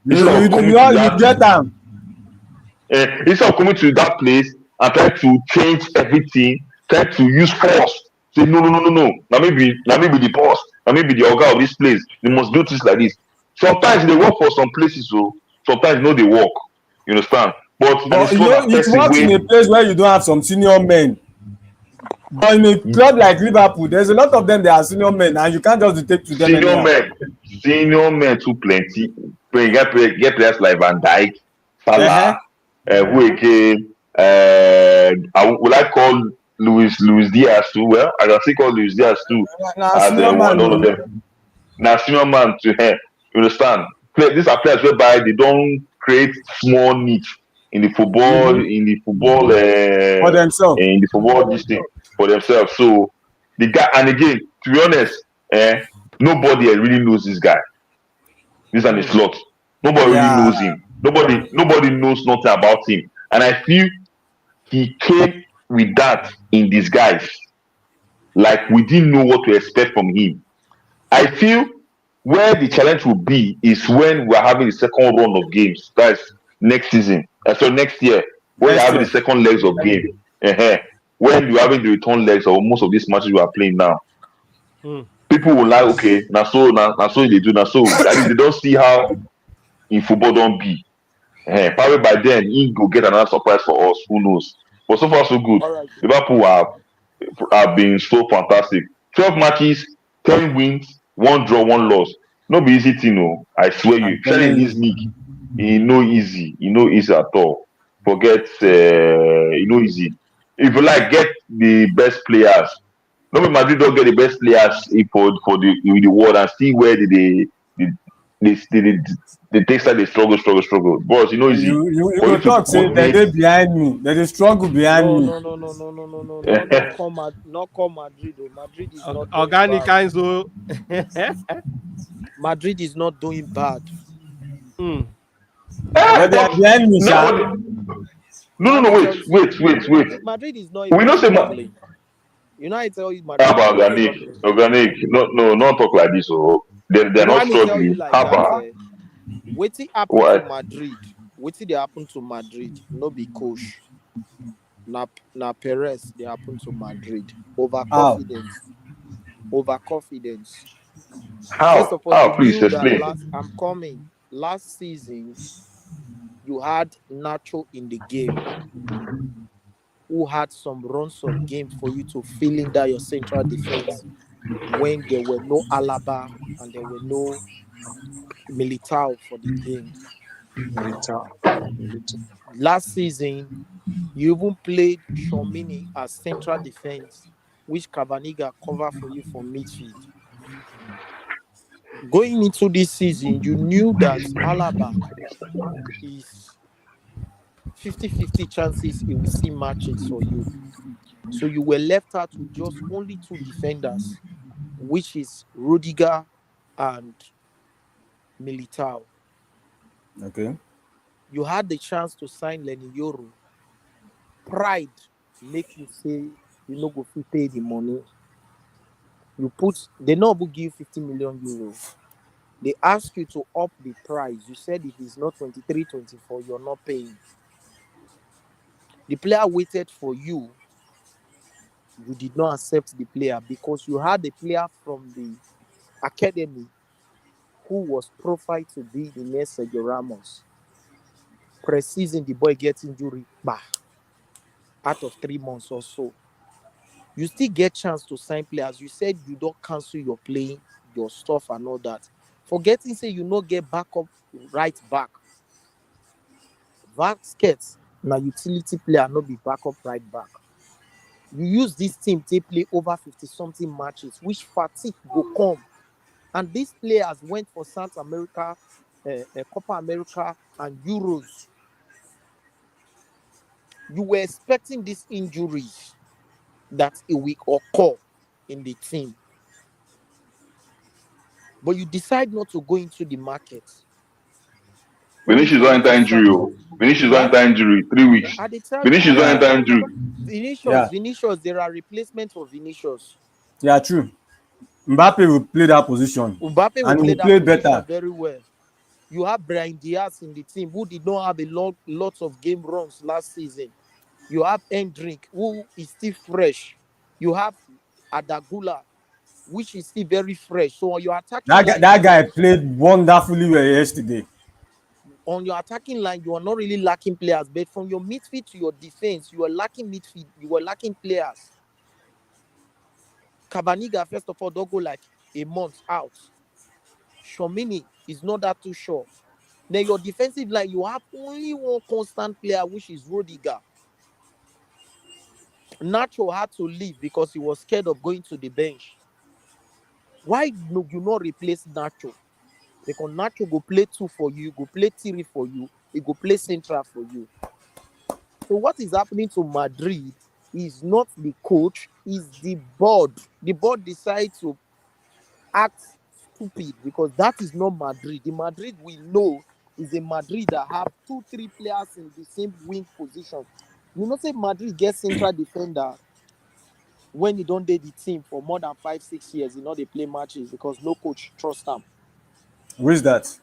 You Instead you of coming you, to all, you that get am. instead of coming to that place and try to change everything, try to use force. Say no. Na me be the boss. Na me be the oga of this place. They must do things like this. Sometimes they work for some places, so sometimes no, they work. You understand? But and But it's not a it person works in way a place where you don't have some senior men. But in a club like Liverpool, there's a lot of them that are senior men, and you can't just dictate to them senior anyhow. men, senior men too plenty. When you get players like Van Dijk, Uh-huh. Salah, who again? Would I call Luis Diaz too? Well, I can still call Luis Diaz too Now as senior man, one of no. them. Now, senior man to him. You understand? These are players whereby they don't create small niche in the football, Mm-hmm. For themselves. this thing for themselves. So the guy, and again, to be honest, nobody really knows this guy. This is a Mm. slot. Nobody really Yeah. knows him. Nobody knows nothing about him. And I feel he came. with that in disguise. Like we didn't know what to expect from him. I feel where the challenge will be is when we're having the second run of games. That's next season. So next year, when you're Next having the year. second legs of game. uh When you're having the return legs of most of these matches we are playing now, Hmm. people will like, okay, now so they do now. So at least they don't see how in football don't be. Probably by then he go get another surprise for us. Who knows? But so far so good. All right. Liverpool have been so fantastic. 12 matches, 10 wins, one draw, one loss. No be easy thing, no. I swear you. I'm Especially in telling this you. league, e no easy. E no easy at all. Forget e no easy. If you like, get the best players. No be Madrid don't get the best players for the in the world and see where they take start they struggle. But easy You for go you to talk say that coordinate. they behind me. They dey struggle behind No, me. no, no, no, no, no, no, no, no. Not call Madrid. Oh. Madrid is not doing Organic bad. kinds of. Madrid is not doing bad. Hmm. But they are But behind me, no, sha. no, Now no, me wait, tell you, say wait, wait, wait. Madrid is not We even know say struggling. You know, I tell you, how Madrid is about not organic, struggling. organic. No, no, not talk like this. Oh, they're You know, not I may tell you struggling. like How that. about Wetin happen to what? Madrid? Wetin dey happen to Madrid? No be coach. Na Perez dey happen to Madrid. How? Overconfidence. First How? of all, How? you Please knew that explain. last. I'm coming. Last season, you had Nacho in the game, who had some runs of game for you to fill in that your central defense when there were no Alaba and there were no Militao for the game. Militao. Militao. Last season, you even played Shomini as central defense, which Cavaniga cover for you from midfield. Going into this season, you knew that Alaba is 50-50 chances he will see matches for you. So you were left out with just only two defenders, which is Rudiger and Militao. Okay. You had the chance to sign Lenny Yoro. Pride make you say you no go fit pay the money. They no go give you 50 million euro. They ask you to up the price. You said if it's not 23, 24, you're not paying. The player waited for you. You did not accept the player because you had the player from the academy who was profiled to be the next Sergio Ramos. Pre-season, the boy gets injury, bah, out of 3 months or so. You still get chance to sign players. You said you don't cancel your playing, your stuff and all that. Forgetting say you no get backup right back. Vasquez na utility player, no be backup right back. You use this team to play over 50 something matches, which fatigue go come. And these players went for South America, Copa America, and Euros. You were expecting these injuries that it will occur in the team, but you decide not to go into the market. Only Vinicius for don't you enter to sign. injury. Oh. Vinicius don't Eh? enter injury. 3 weeks. I dey tell you Vinicius don't Yeah. enter now. injury. Yeah. Vinicius, there are replacements for Vinicius. Yeah, true. Mbappe will play that position. Mbappe will And he play will that play position better. very well. You have Brian Diaz in the team who did not have lots of game runs last season. You have Hendrick who is still fresh. You have Adagula, which is still very fresh. So on your attacking line, That guy played wonderfully well yesterday. you are not really lacking players. But from your midfield to your defense, you are lacking midfield. You are lacking players. Cavaniga, first of all, don't go like a month out. Shomini is not that too sure. Then your defensive line, you have only one constant player, which is Rudiger. Nacho had to leave because he was scared of going to the bench. Why no you not replace Nacho? Because Nacho go play two for you, go play three for you, he go play central for you. So what is happening to Madrid is not the coach, is the board. The board decides to act stupid because that is not Madrid. The Madrid we know is a Madrid that have 2-3 players in the same wing position. You know, say Madrid gets central defender when he don't date the team for more than 5-6 years. You know they play matches because no coach trust them. Who is that?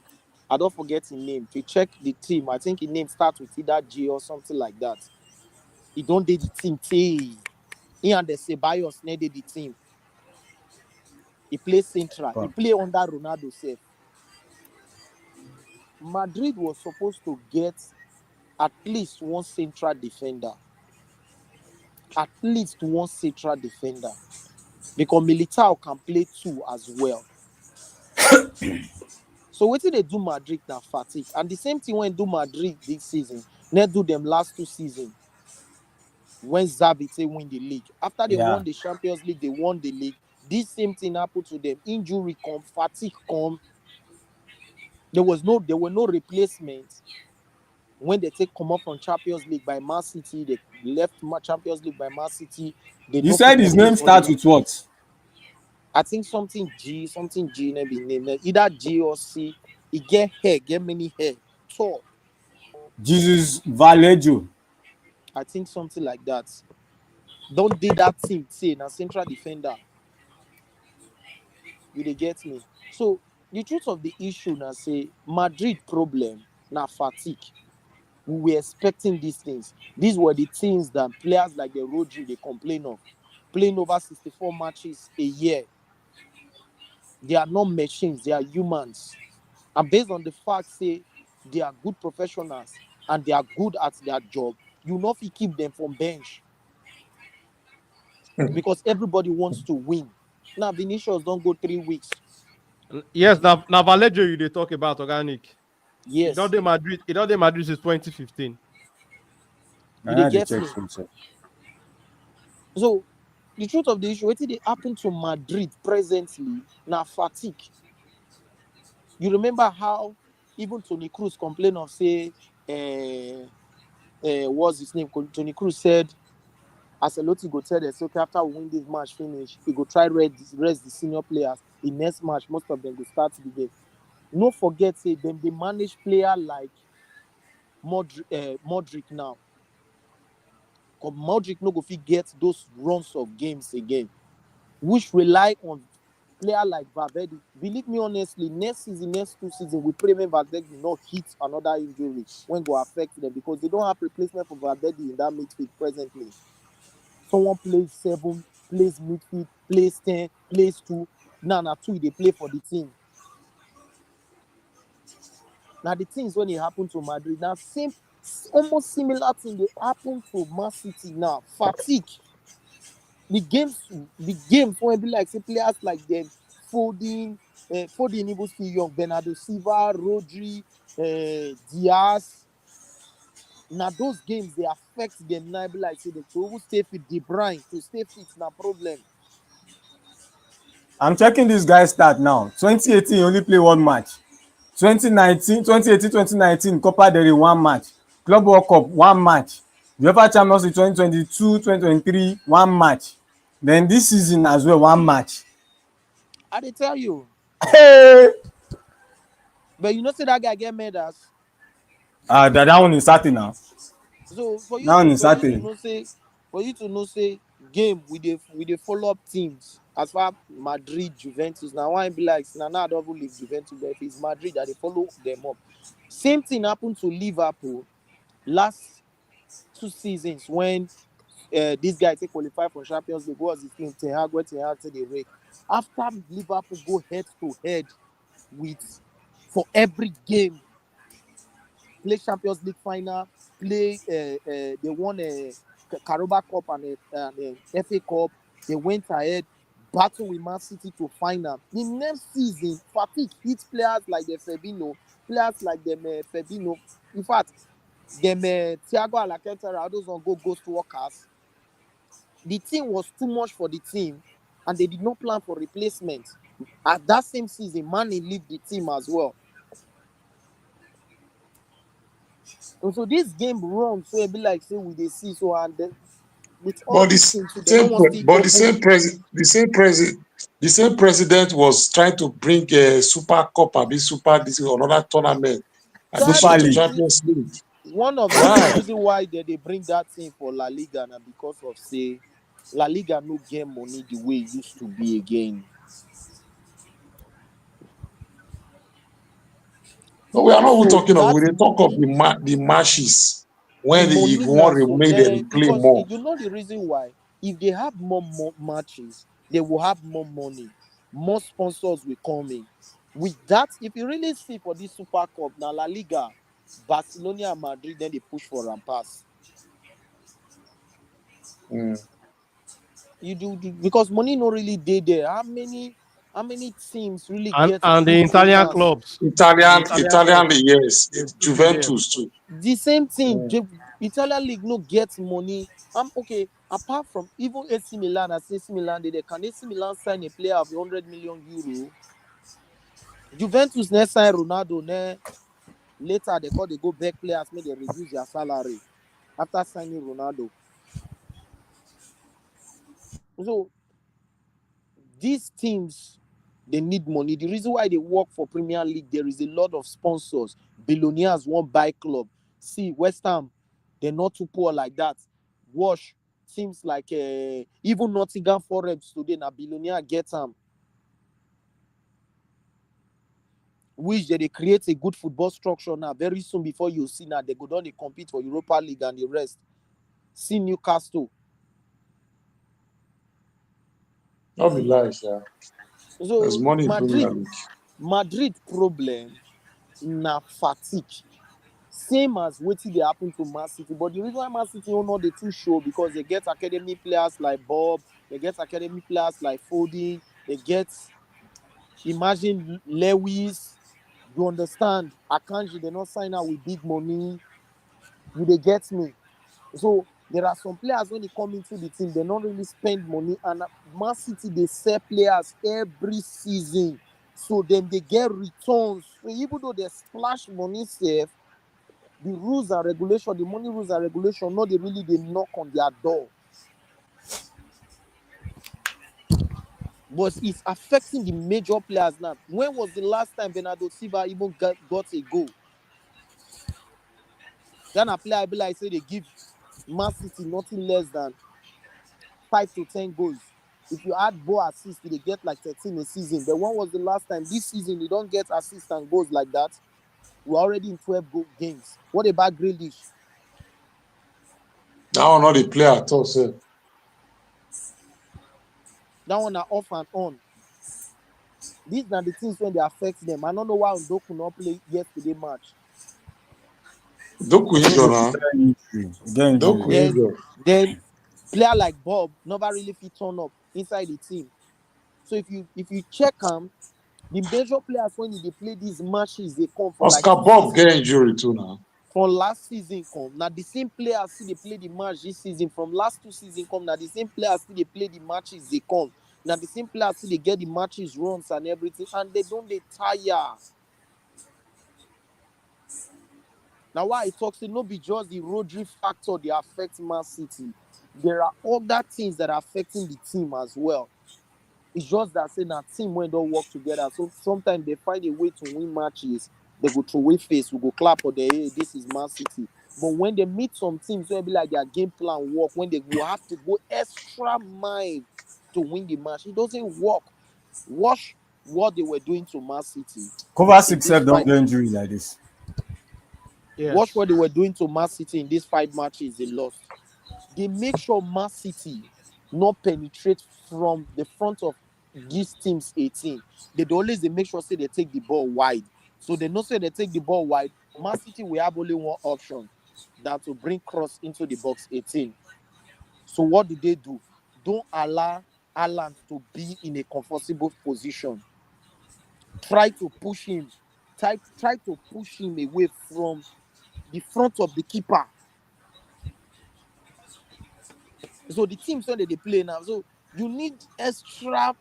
I don't forget his name. If you check the team, I think his name starts with either G or something like that. He don't date the team. He and the Ceballos needed the team. He plays central. He Wow. play under Ronaldo self. Madrid was supposed to get at least one central defender. At least one central defender. Because Militao can play two as well. So what did they do Madrid now? Fatigue. And the same thing when do Madrid this season. They do them last 2 seasons. When Zabite win the league. After they Yeah. won the Champions League, they won the league. This same thing happened to them. Injury come, fatigue come. There were no replacements. When they take come up from Champions League by Man City, they left Champions League by Man City. They You no said fit his compete name for the starts league. with what? I think something G, maybe name either G or C. He get hair, get many hair, tall. Jesus Vallejo. I think something like that. Don't do that thing, say now central defender. You they get me. So the truth of the issue now say Madrid problem now fatigue. We were expecting these things. These were the things that players like the Rodri they complain of. Playing over 64 matches a year. They are not machines, they are humans. And based on the fact, say they are good professionals and they are good at their job, you know if you keep them from bench because everybody wants to win. Now Vinicius don't go 3 weeks. Yes, now Vallejo you they talk about organic. He don't Yes, dey Madrid. He don't dey Madrid since 2015. you they I had to get check me. himself. So the truth of the issue, what did they happen to Madrid presently? Now fatigue. You remember how even Toni Kroos complained of say, what's his name? Toni Kroos said, Ancelotti go tell them, okay, after we win this match finish, he go try rest the senior players. The next match, most of them go start the game. No forget, say them they manage player like Modric now. Because Modric no go fit get those runs of games again, which rely on player like Valverde. Believe me honestly, next 2 seasons, we pray when Valverde not hit another injury when go affect them because they don't have replacement for Valverde in that midfield presently. Someone plays 7, plays midfield, plays 10, plays 2. Now 2 they play for the team. Now the things when it happened to Madrid, now same almost similar thing they happen to Man City now. Fatigue. The games when be like say players like them Foden even still young, Bernardo Silva, Rodri, Diaz. Now those games they affect them now. Be like say they to even stay fit. De Bruyne to stay fit na problem. I'm checking this guy's stat now. 2018 he only play one match. 2018, Copa del Rey one match. Club World Cup one match. UEFA Champions League 2022, 2023 one match. Then this season as well one match. I dey tell you. Hey! But you know say that guy get medals. That one is certain now. So That one is for you to certain. know say game we dey follow up teams as far Madrid, Juventus. Now why be like now I don't even leave Juventus, but if it's Madrid that they follow them up. Same thing happened to Liverpool last 2 seasons when this guy take qualify for Champions League. What was his name? Ten Hag went to the rake. After Liverpool go head to head with for every game, play Champions League final, play they won a Carabao Cup and a FA Cup. They went ahead, battle with Man City to final. The next season, fatigue hits players like the Fabinho, players like them Fabinho. In fact, them Thiago Alcantara, those on go ghost workers. The team was too much for the team, and they did not plan for replacement. At that same season, Mane left the team as well. And so this game run, so it be like say we they see so and then, with all But these things, so they don't want to but open. the same president was trying to bring a Super Cup, a big Super this another tournament, So I Super addition to League. Champions League. one of Why? the reason why they bring that thing for La Liga now because of say La Liga no get money the way it used to be again. No, we are not even So talking of. that We dey talk of the matches the when if money you now want so remain, they play because more. you know the reason why if they have more matches they will have more money, more sponsors will come in. With that, if you really see for this Super Cup now La Liga, Barcelona and Madrid then they push for and pass. Mm. You do because money no really dey there. How many teams really and get and good the Italian owners? clubs, the Italian Italian, clubs, yes, they put it there. Juventus too. The same thing. Mm. Italian league no get money. Okay. Apart from even AC Milan, as AC Milan did, can AC Milan sign a player of 100 million euro? Juventus next sign Ronaldo. Later they go back players, may they reduce their salary after signing Ronaldo. So these teams they need money. The reason why they work for Premier League, there is a lot of sponsors. Billionaires won't buy club. See, West Ham, they're not too poor like that. Wash seems like even Nottingham Forest today, now billionaire get them. Which they create a good football structure now. Very soon before you see now, they go down, they compete for Europa League and the rest. See Newcastle. Not be lies, yeah. There's So money in Premier Madrid, League. Madrid problem na fatigue. Same as wetin dey happen to Man City, but the reason why Man City no dey too show because they get academy players like Bob, they get academy players like Foden, they get imagine Lewis, you understand? Akanji they not sign out with big money, you dey get me? So there are some players when they come into the team, they don't really spend money, and Man City they sell players every season, so then they get returns. So even though they splash money safe, the rules and regulation, the money rules and regulation, not they really they knock on their door. But it's affecting the major players now. When was the last time Bernardo Silva even got a goal? Then a player be like say they give Man City nothing less than 5 to 10 goals. If you add ball assist, they get like 13 a season. But when was the last time this season they don't get assist and goals like that? We're already in 12 games. What about Grealish? That one not the player at all, sir. That one are off and on. These are the things when they affect them. I don't know why Ndoku not play yesterday match. Doku injure now. Doku Injury. Then, injure. then player like Bob never really fit turn up inside the team. So if you check them, the major players when they play these matches, they come from like Oscar two Bob seasons get injury too now. from last season come. Now the same players see they play the match this season from last 2 seasons come. Now the same players see they play the matches they come. Now the same players see they get the matches runs and everything, and they don't they tire. Now why I talk say no be just the Rodri factor they affect Man City. There are other things that are affecting the team as well. It's just that saying that team when don't work together. So sometimes they find a way to win matches. They go throw away face, we go clap for the hey, this is Man City. But when they meet some teams, will be like their game plan work, when they will have to go extra mile to win the match, it doesn't work. Watch what they were doing to Man City Cover in six this self don't fight. get injury like this. Watch Yes. what they were doing to Man City in these 5 matches they lost. They make sure Man City not penetrate from the front of these teams 18. They always they make sure say they take the ball wide. So they know say they take the ball wide. Man City will have only one option, that to bring cross into the box 18. So what do? Don't allow Alan to be in a comfortable position. Try to push him. Try to push him away from the front of the keeper. So the teams when they play now, so you need extra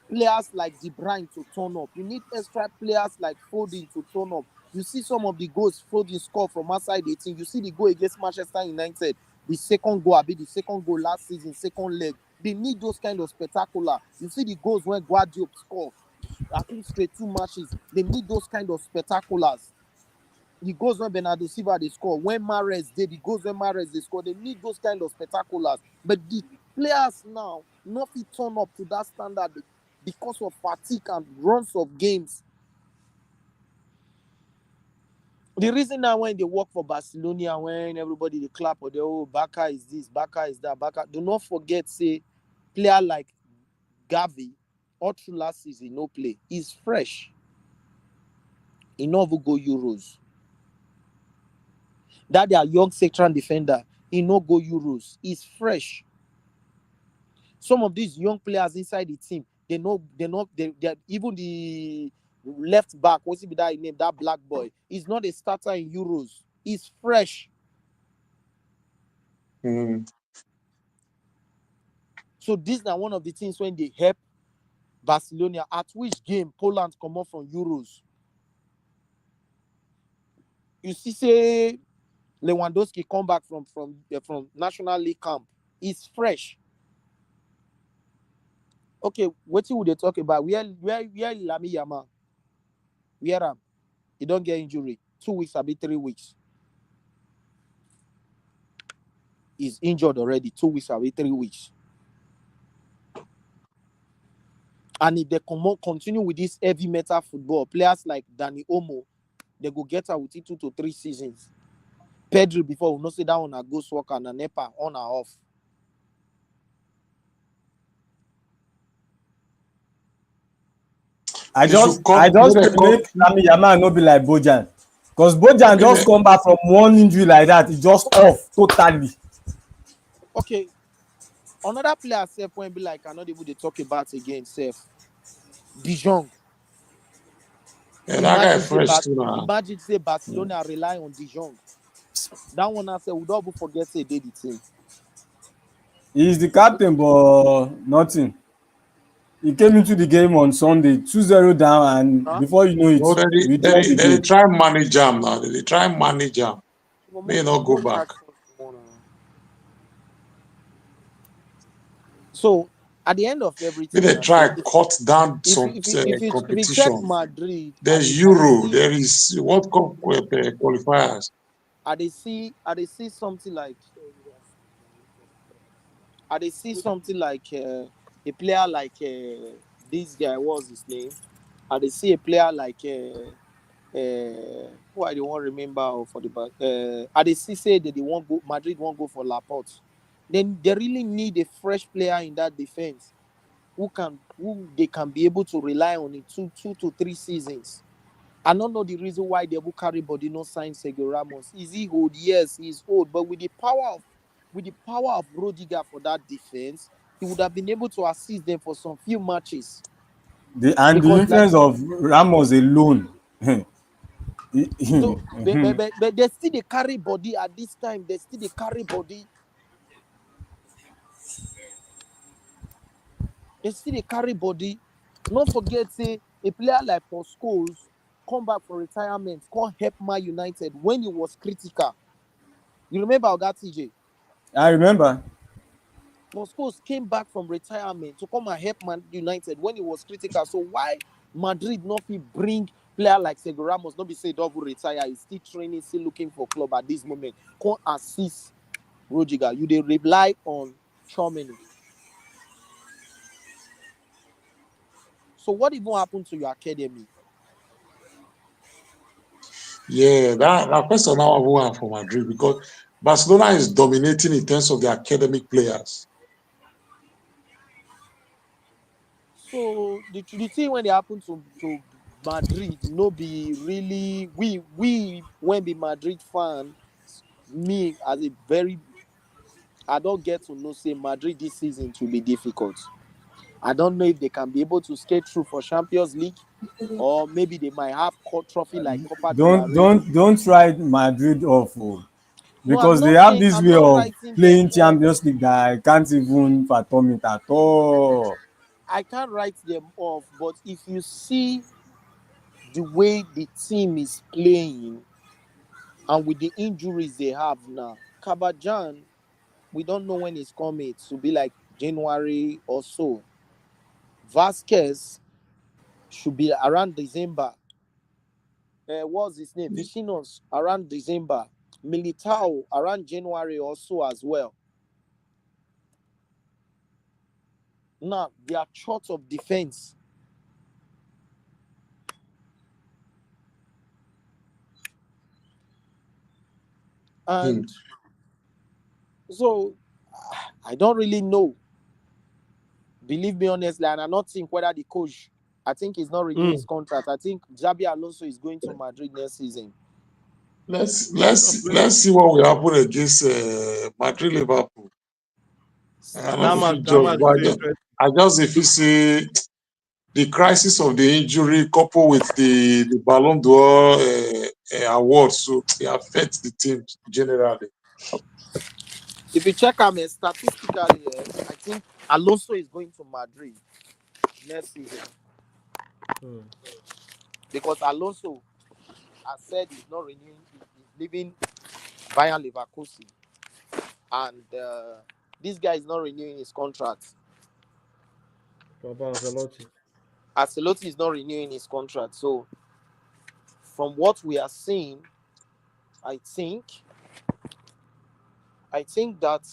players like De Bruyne to turn up. You need extra players like Foden to turn up. You see some of the goals Foden scored from outside 18. You see the goal against Manchester United, the second goal, the second goal last season, second leg. They need those kind of spectacular. You see the goals when Guardiola score, I think straight 2 matches. They need those kind of spectaculars. He goes when Bernardo Silva they score. When Mahrez did, he goes when Mahrez they score. They need those kind of spectaculars. But the players now not fit turn up to that standard because of fatigue and runs of games. The reason now when they work for Barcelona, when everybody they clap or they Barca is this, Barca is that, Barca. Do not forget, say, player like Gavi, all through last season, no play. He's fresh. He never go Euros. That they are young sector defender, he no go Euros. He's fresh. Some of these young players inside the team, they even the left back, what's it be that name? That black boy, he's not a starter in Euros. He's fresh. So this is one of the things when they help Barcelona. At which game Poland come up from Euros? You see, say Lewandowski come back from National League camp. He's fresh. Okay, what would they talk about? Where Lami Yama? Where am? He don't get injury. 2 weeks, I'll be 3 weeks. He's injured already. 2 weeks, I'll be 3 weeks. And if they continue with this heavy metal football, players like Dani Olmo, they go get out within 2 to 3 seasons. Pedri before we not say that on a ghost worker and a NEPA on or off. I just make Lami Yamal no be like Bojan. Because Bojan just come back from one injury like that. He just off totally. Okay. Another player self when be like I'm not able to talk about again, self. De Jong. Yeah, that guy fresh too now. Imagine say Barcelona rely on De Jong. That one I said we don't forget say they the team. He's the captain, but nothing. He came into the game on Sunday 2-0 down, and before you know it, we dropped the game. They try manage him now. They try manage him. May not go back. So at the end of everything, they try cut down some competition. If you check Madrid, there's Euro, there is World Cup qualifiers. I see something like a player like this guy. What's his name? I see a player like who I don't remember for the back. I see say that Madrid won't go for Laporte. Then they really need a fresh player in that defense who they can be able to rely on in 2 to 3 seasons. I don't know the reason why they will carry body no sign Sergio Ramos. Is he old? Yes, he's old. But with the power of Rodiger for that defense, he would have been able to assist them for some few matches. The influence of Ramos alone. So, but they still they carry body at this time. They still they carry body. They still they carry body. Don't forget, say a player like Paul Scholes come back for retirement, come help Man United when he was critical. You remember Oga TJ? I remember. Paul Scholes came back from retirement to come and help Man United when he was critical. So why Madrid not be bring player like Sergio Ramos, not be say double retire, he's still training, still looking for club at this moment. Come assist Rodiger. You they rely on Chomeny. So what even happened to your academy? Yeah, that question now won for Madrid because Barcelona is dominating in terms of the academic players. So the thing when they happen to Madrid, no be really we when be Madrid fan, me as a very I don't get to know say Madrid this season to be difficult. I don't know if they can be able to skate through for Champions League, or maybe they might have trophy like Copa del Rey. Don't write Madrid off, because they have this way of playing Champions League that I can't even fathom it at all. I can't write them off, but if you see the way the team is playing and with the injuries they have now, Kabajan, we don't know when it's coming. It will be like January or so. Vasquez should be around December. what's his name? Vicinos around December. Militao around January also as well. Now they are short of defense. And so I don't really know. Believe me honestly, and I not think whether the coach, I think he's not renewing his contract. I think Xabi Alonso is going to Madrid next season. Let's see what will happen against Madrid Liverpool. I don't know if you just, but I just if you see the crisis of the injury coupled with the Ballon d'Or award, so it affects the team generally. If you check out statistically, I think Alonso is going to Madrid next season. Because Alonso has said he's not renewing, he's leaving Bayern Leverkusen. And this guy is not renewing his contract. Ancelotti is not renewing his contract. So, from what we are seeing, I think that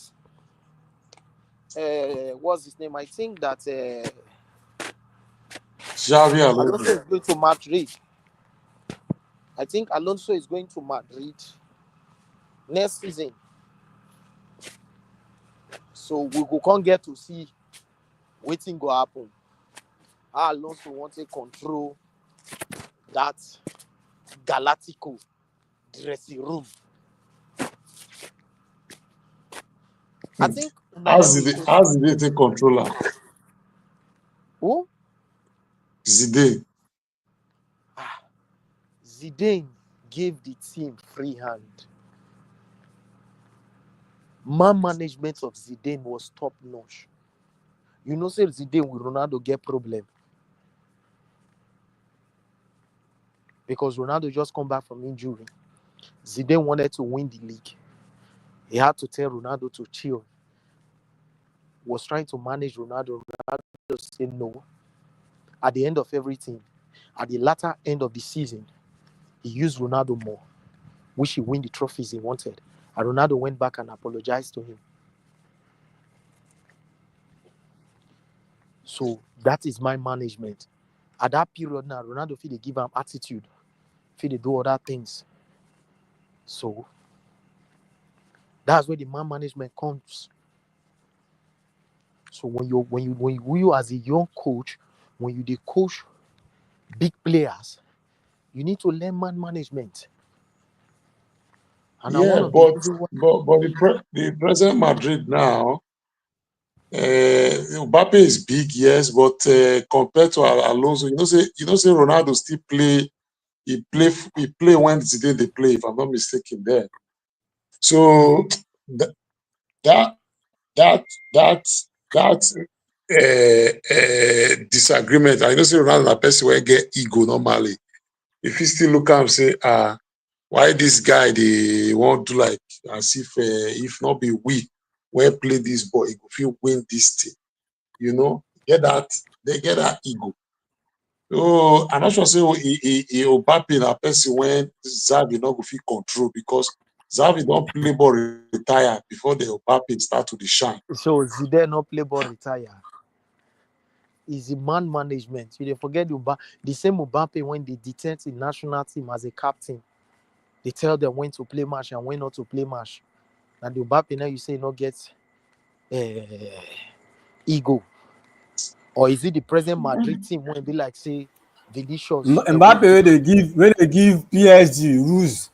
what's his name? I think that Xabi Alonso is going to Madrid. I think Alonso is going to Madrid next season. So we can't get to see waiting go happen. How Alonso wants to control that Galactico dressing room. I think how's the take controller? Who? Zidane. Zidane gave the team free hand. Man management of Zidane was top notch. You know, say Zidane with Ronaldo get problem. Because Ronaldo just come back from injury. Zidane wanted to win the league. He had to tell Ronaldo to chill. Was trying to manage Ronaldo. Ronaldo said no. At the end of everything, at the latter end of the season, he used Ronaldo more, which he win the trophies he wanted. And Ronaldo went back and apologized to him. So that is my management. At that period now, Ronaldo feel they give him attitude, feel they do other things. So that's where the man management comes. So when you as a young coach, when you coach big players, you need to learn man management. And yeah, but the present Madrid now, Mbappe is big, yes, but compared to Alonso, you know, say Ronaldo still play. He play when Zidane they play, if I'm not mistaken. There, so that disagreement. I know say Ronaldo na person wey get ego normally. If you still look at him say, why this guy they want to like as if not be we where play this ball, he go feel win this thing. You know, they get that ego. So I'm not sure say he Mbappe na person when Xavi not go feel control because Xavi don't play ball retire before the Mbappe start to the shine. So Zidane not play ball retire. Is the man management. You forget the same Mbappe when they detect the national team as a captain. They tell them when to play match and when not to play match. And the Mbappe now you say not get ego. Or is it the present Madrid team when they like say Vinicius? Mbappe where they give PSG rules.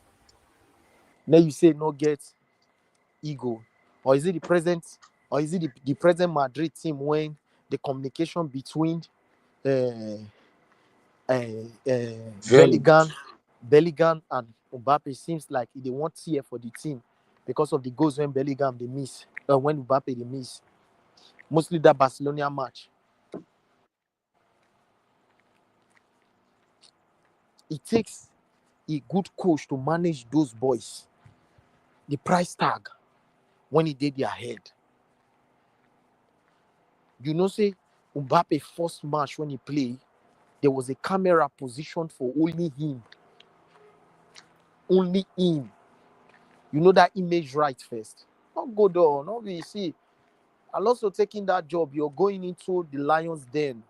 Now you say not get ego. Or is it the present the present Madrid team when the communication between Bellingham and Mbappe seems like they want here for the team because of the goals when Bellingham they miss, when Mbappe they miss. Mostly that Barcelona match. It takes a good coach to manage those boys. The price tag when he did their head. You know, say Mbappe first match when he played, there was a camera positioned for only him. only him. You know that image right first. Not go down. Not be see. Alonso taking that job, you're going into the Lions den.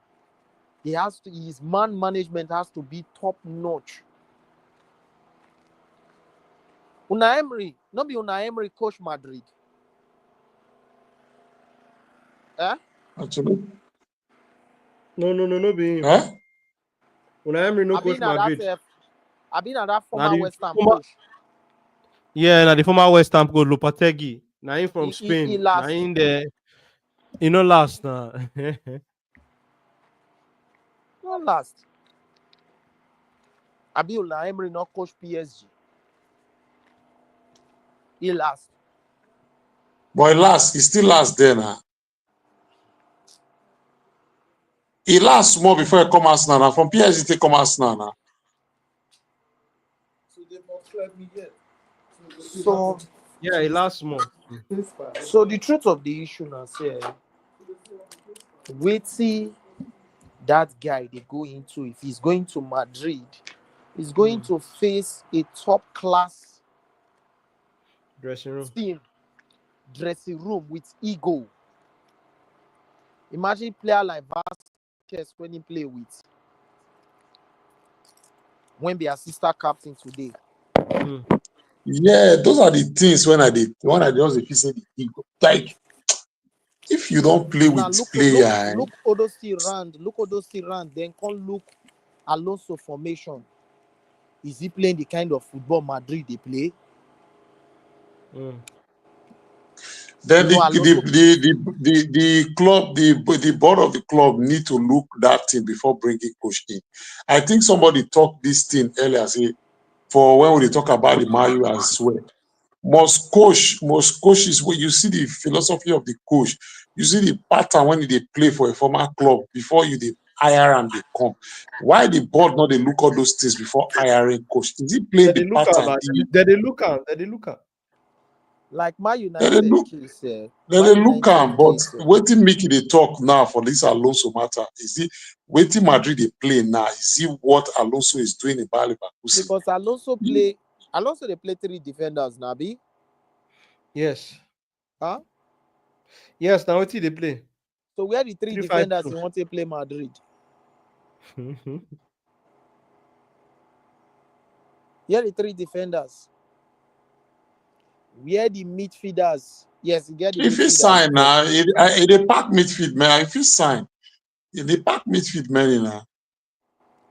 His man management has to be top notch. Unai Emery, not be Unai Emery coach Madrid. Eh? Actually. No, be him. Huh? Unai Emery no I've coach been at Madrid. that Now former the West Ham former, coach. yeah, now the former West Ham coach Lopetegui. Now him from He Spain. Now last. in the last now. Not last. Abi Unai Emery not coach PSG. He last. But he still last there now. He last more before he come Arsenal now. From PSG to come Arsenal now. So Yeah, he last more. so the truth of the issue now say waiting that guy they go into if he's going to Madrid, he's going to face a top class Dressing room. team, dressing room with ego. Imagine player like Vasquez when he play with when be assistant captain today. Yeah, those are the things when I just feel say the ego. Like if you don't play Now with player, look Odo Rand, then come look Alonso formation. Is he playing the kind of football Madrid they play? then You know, Alonso, the club, the board of the club need to look that thing before bringing coach in. I think somebody talked this thing earlier. Say for when we talk about the Mayu as well. Most coaches, when you see the philosophy of the coach, you see the pattern when they play for a former club before you they hire and they come. Why the board not they look all those things before hiring coach? Is he playing the pattern? They look at. like my Then they United look, case, then they look am. But waiting Mickey they talk now for this Alonso matter. Is he waiting Madrid they play now? Is he what Alonso is doing in Bayer Leverkusen? because Alonso they play three defenders, Nabi. Yes. Huh? Yes, now what they play? So where the three 3-5-2. defenders you want to play Madrid? Here the three defenders. Where the midfielders? Yes, you get the If he midfielders. sign now, it pack midfield man. If he sign, they pack midfield man now.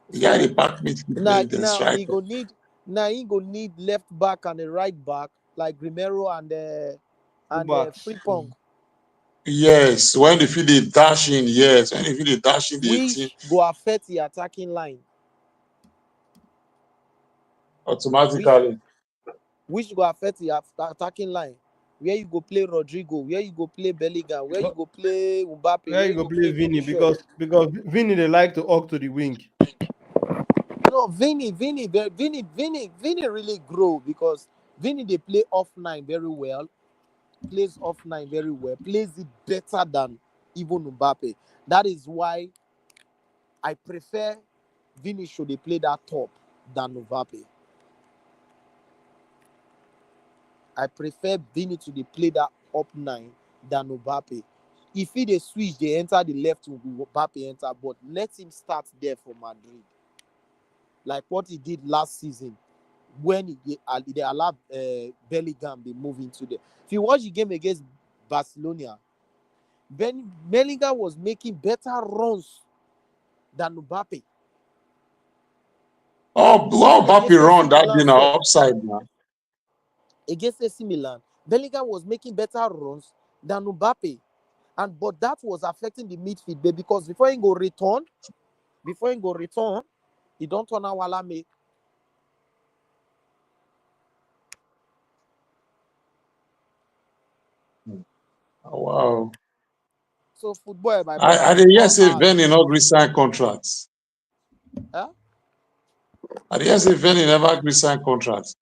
The guy they pack midfield man, then Now he striker. go need left back and a right back like Romero and Frimpong. Yes, when they feel they dash in, yes, when they feel they dash in the team Which go affect the attacking line. automatically. Which go affect the attacking line. Where you go play Rodrigo, where you go play Bellingham, where you go play Mbappe, Where where you you go go play play Vinny Vinicius. because Vinny they like to walk to the wing. No, Vinny really grow because Vinny they play off nine very well, plays off nine very well, plays it better than even Mbappe. That is why I prefer Vinny should they play that top than Mbappe. I prefer Vinny to they play that up nine than Mbappe. If he they switch, they enter the left, Mbappe enter, but let him start there for Madrid. Like what he did last season when they allowed Bellingham they move into there. If you watch the game against Barcelona, Bellingham was making better runs than Mbappe. Oh, Mbappe Against AC run that Milan, thing upside now. against AC Milan, Bellingham was making better runs than Mbappe. But that was affecting the midfield because before he go return, he don't turn out Wala make. Oh, wow. So football, my I brother, did hear football say hard. Venny not resign contracts. Huh? I did hear say Venny never resign contracts.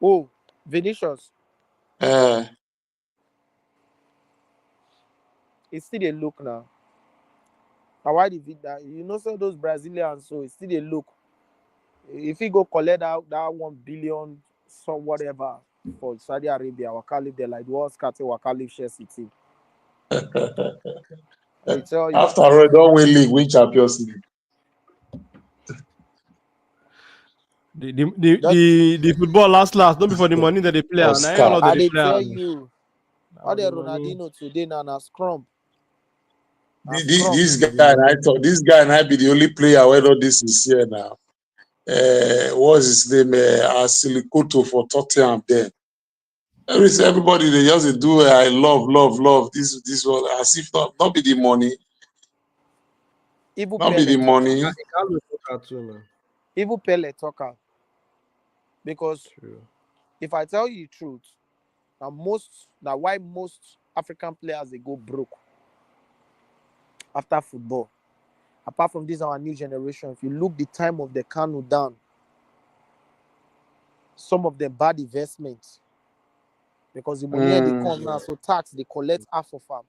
Oh, Vinicius, it's still a look now. Why the that you know so those Brazilians so it's still a look. If he go collect that 1 billion some whatever for Saudi Arabia. Waka live there like the world scattered Waka live Chelsea team. I tell you. After all, don't win league, win Champions League. The football last. Don't be for the money that they play. And I all of I the did play. tell you. All the the money. Ronaldinho today now na scrum. This guy, and I thought this guy and I be the only player where all this is here now. What's his name? Silicoto for Tottenham then. Everybody they just do I love this one as if not be the money. Even Not be Pele the talk money. Even Pele talker. Because True. if I tell you the truth, now why most African players they go broke after football. Apart from this, our new generation, if you look the time of the Kanu down, some of them bad investments. Because the money they come now, so tax they collect half of them.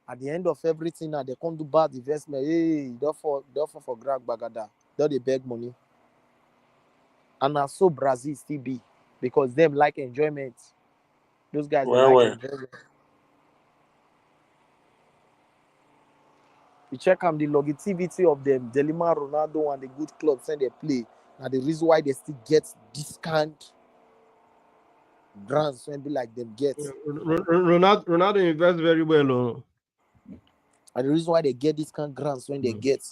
At the end of everything now, they can't do bad investment. Hey, therefore for grab bagada. They beg money. And now so Brazil still be because them like enjoyment. Those guys they like enjoyment. You check the longevity of them, Delima, Ronaldo, and the good clubs and they play. Now the reason why they still get discount grants when be like them get. Ronaldo invests very well. Oh. And the reason why they get discount grants when they get.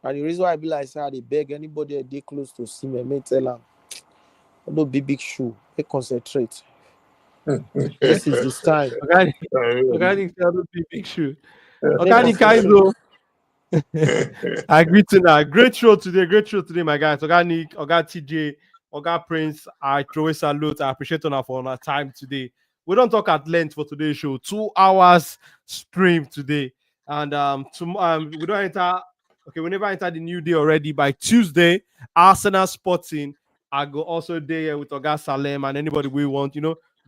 And the reason why I be like say they beg anybody they close to see me, may tell them, no big shoe, they concentrate. This is this time. Organic big shoe. Organic Kaizo. I agree to that. Great show today, my guys. Organic, Oga TJ, Oga Prince. I throw a salute. I appreciate you for our time today. We don't talk at length for today's show. 2 hours stream today, and we don't enter. Okay, we never enter the new day already. By Tuesday, Arsenal Sporting. I go also there with Oga Salem and anybody we want.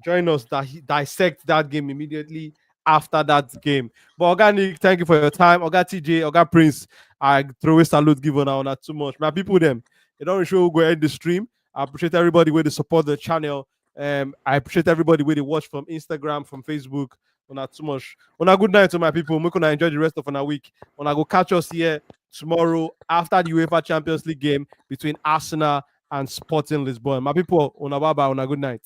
Join us dissect that game immediately after that game. But Organic, thank you for your time. Oga TJ, Oga Prince, I throw a salute given now, not too much. My people, them, they don't show go end the stream. I appreciate everybody where they support the channel. I appreciate everybody where they watch from Instagram, from Facebook. Not too much. On a good night to my people. We're gonna enjoy the rest of our week. When I go catch us here tomorrow after the UEFA Champions League game between Arsenal and Sporting Lisbon. My people, on a bye bye, on a good night.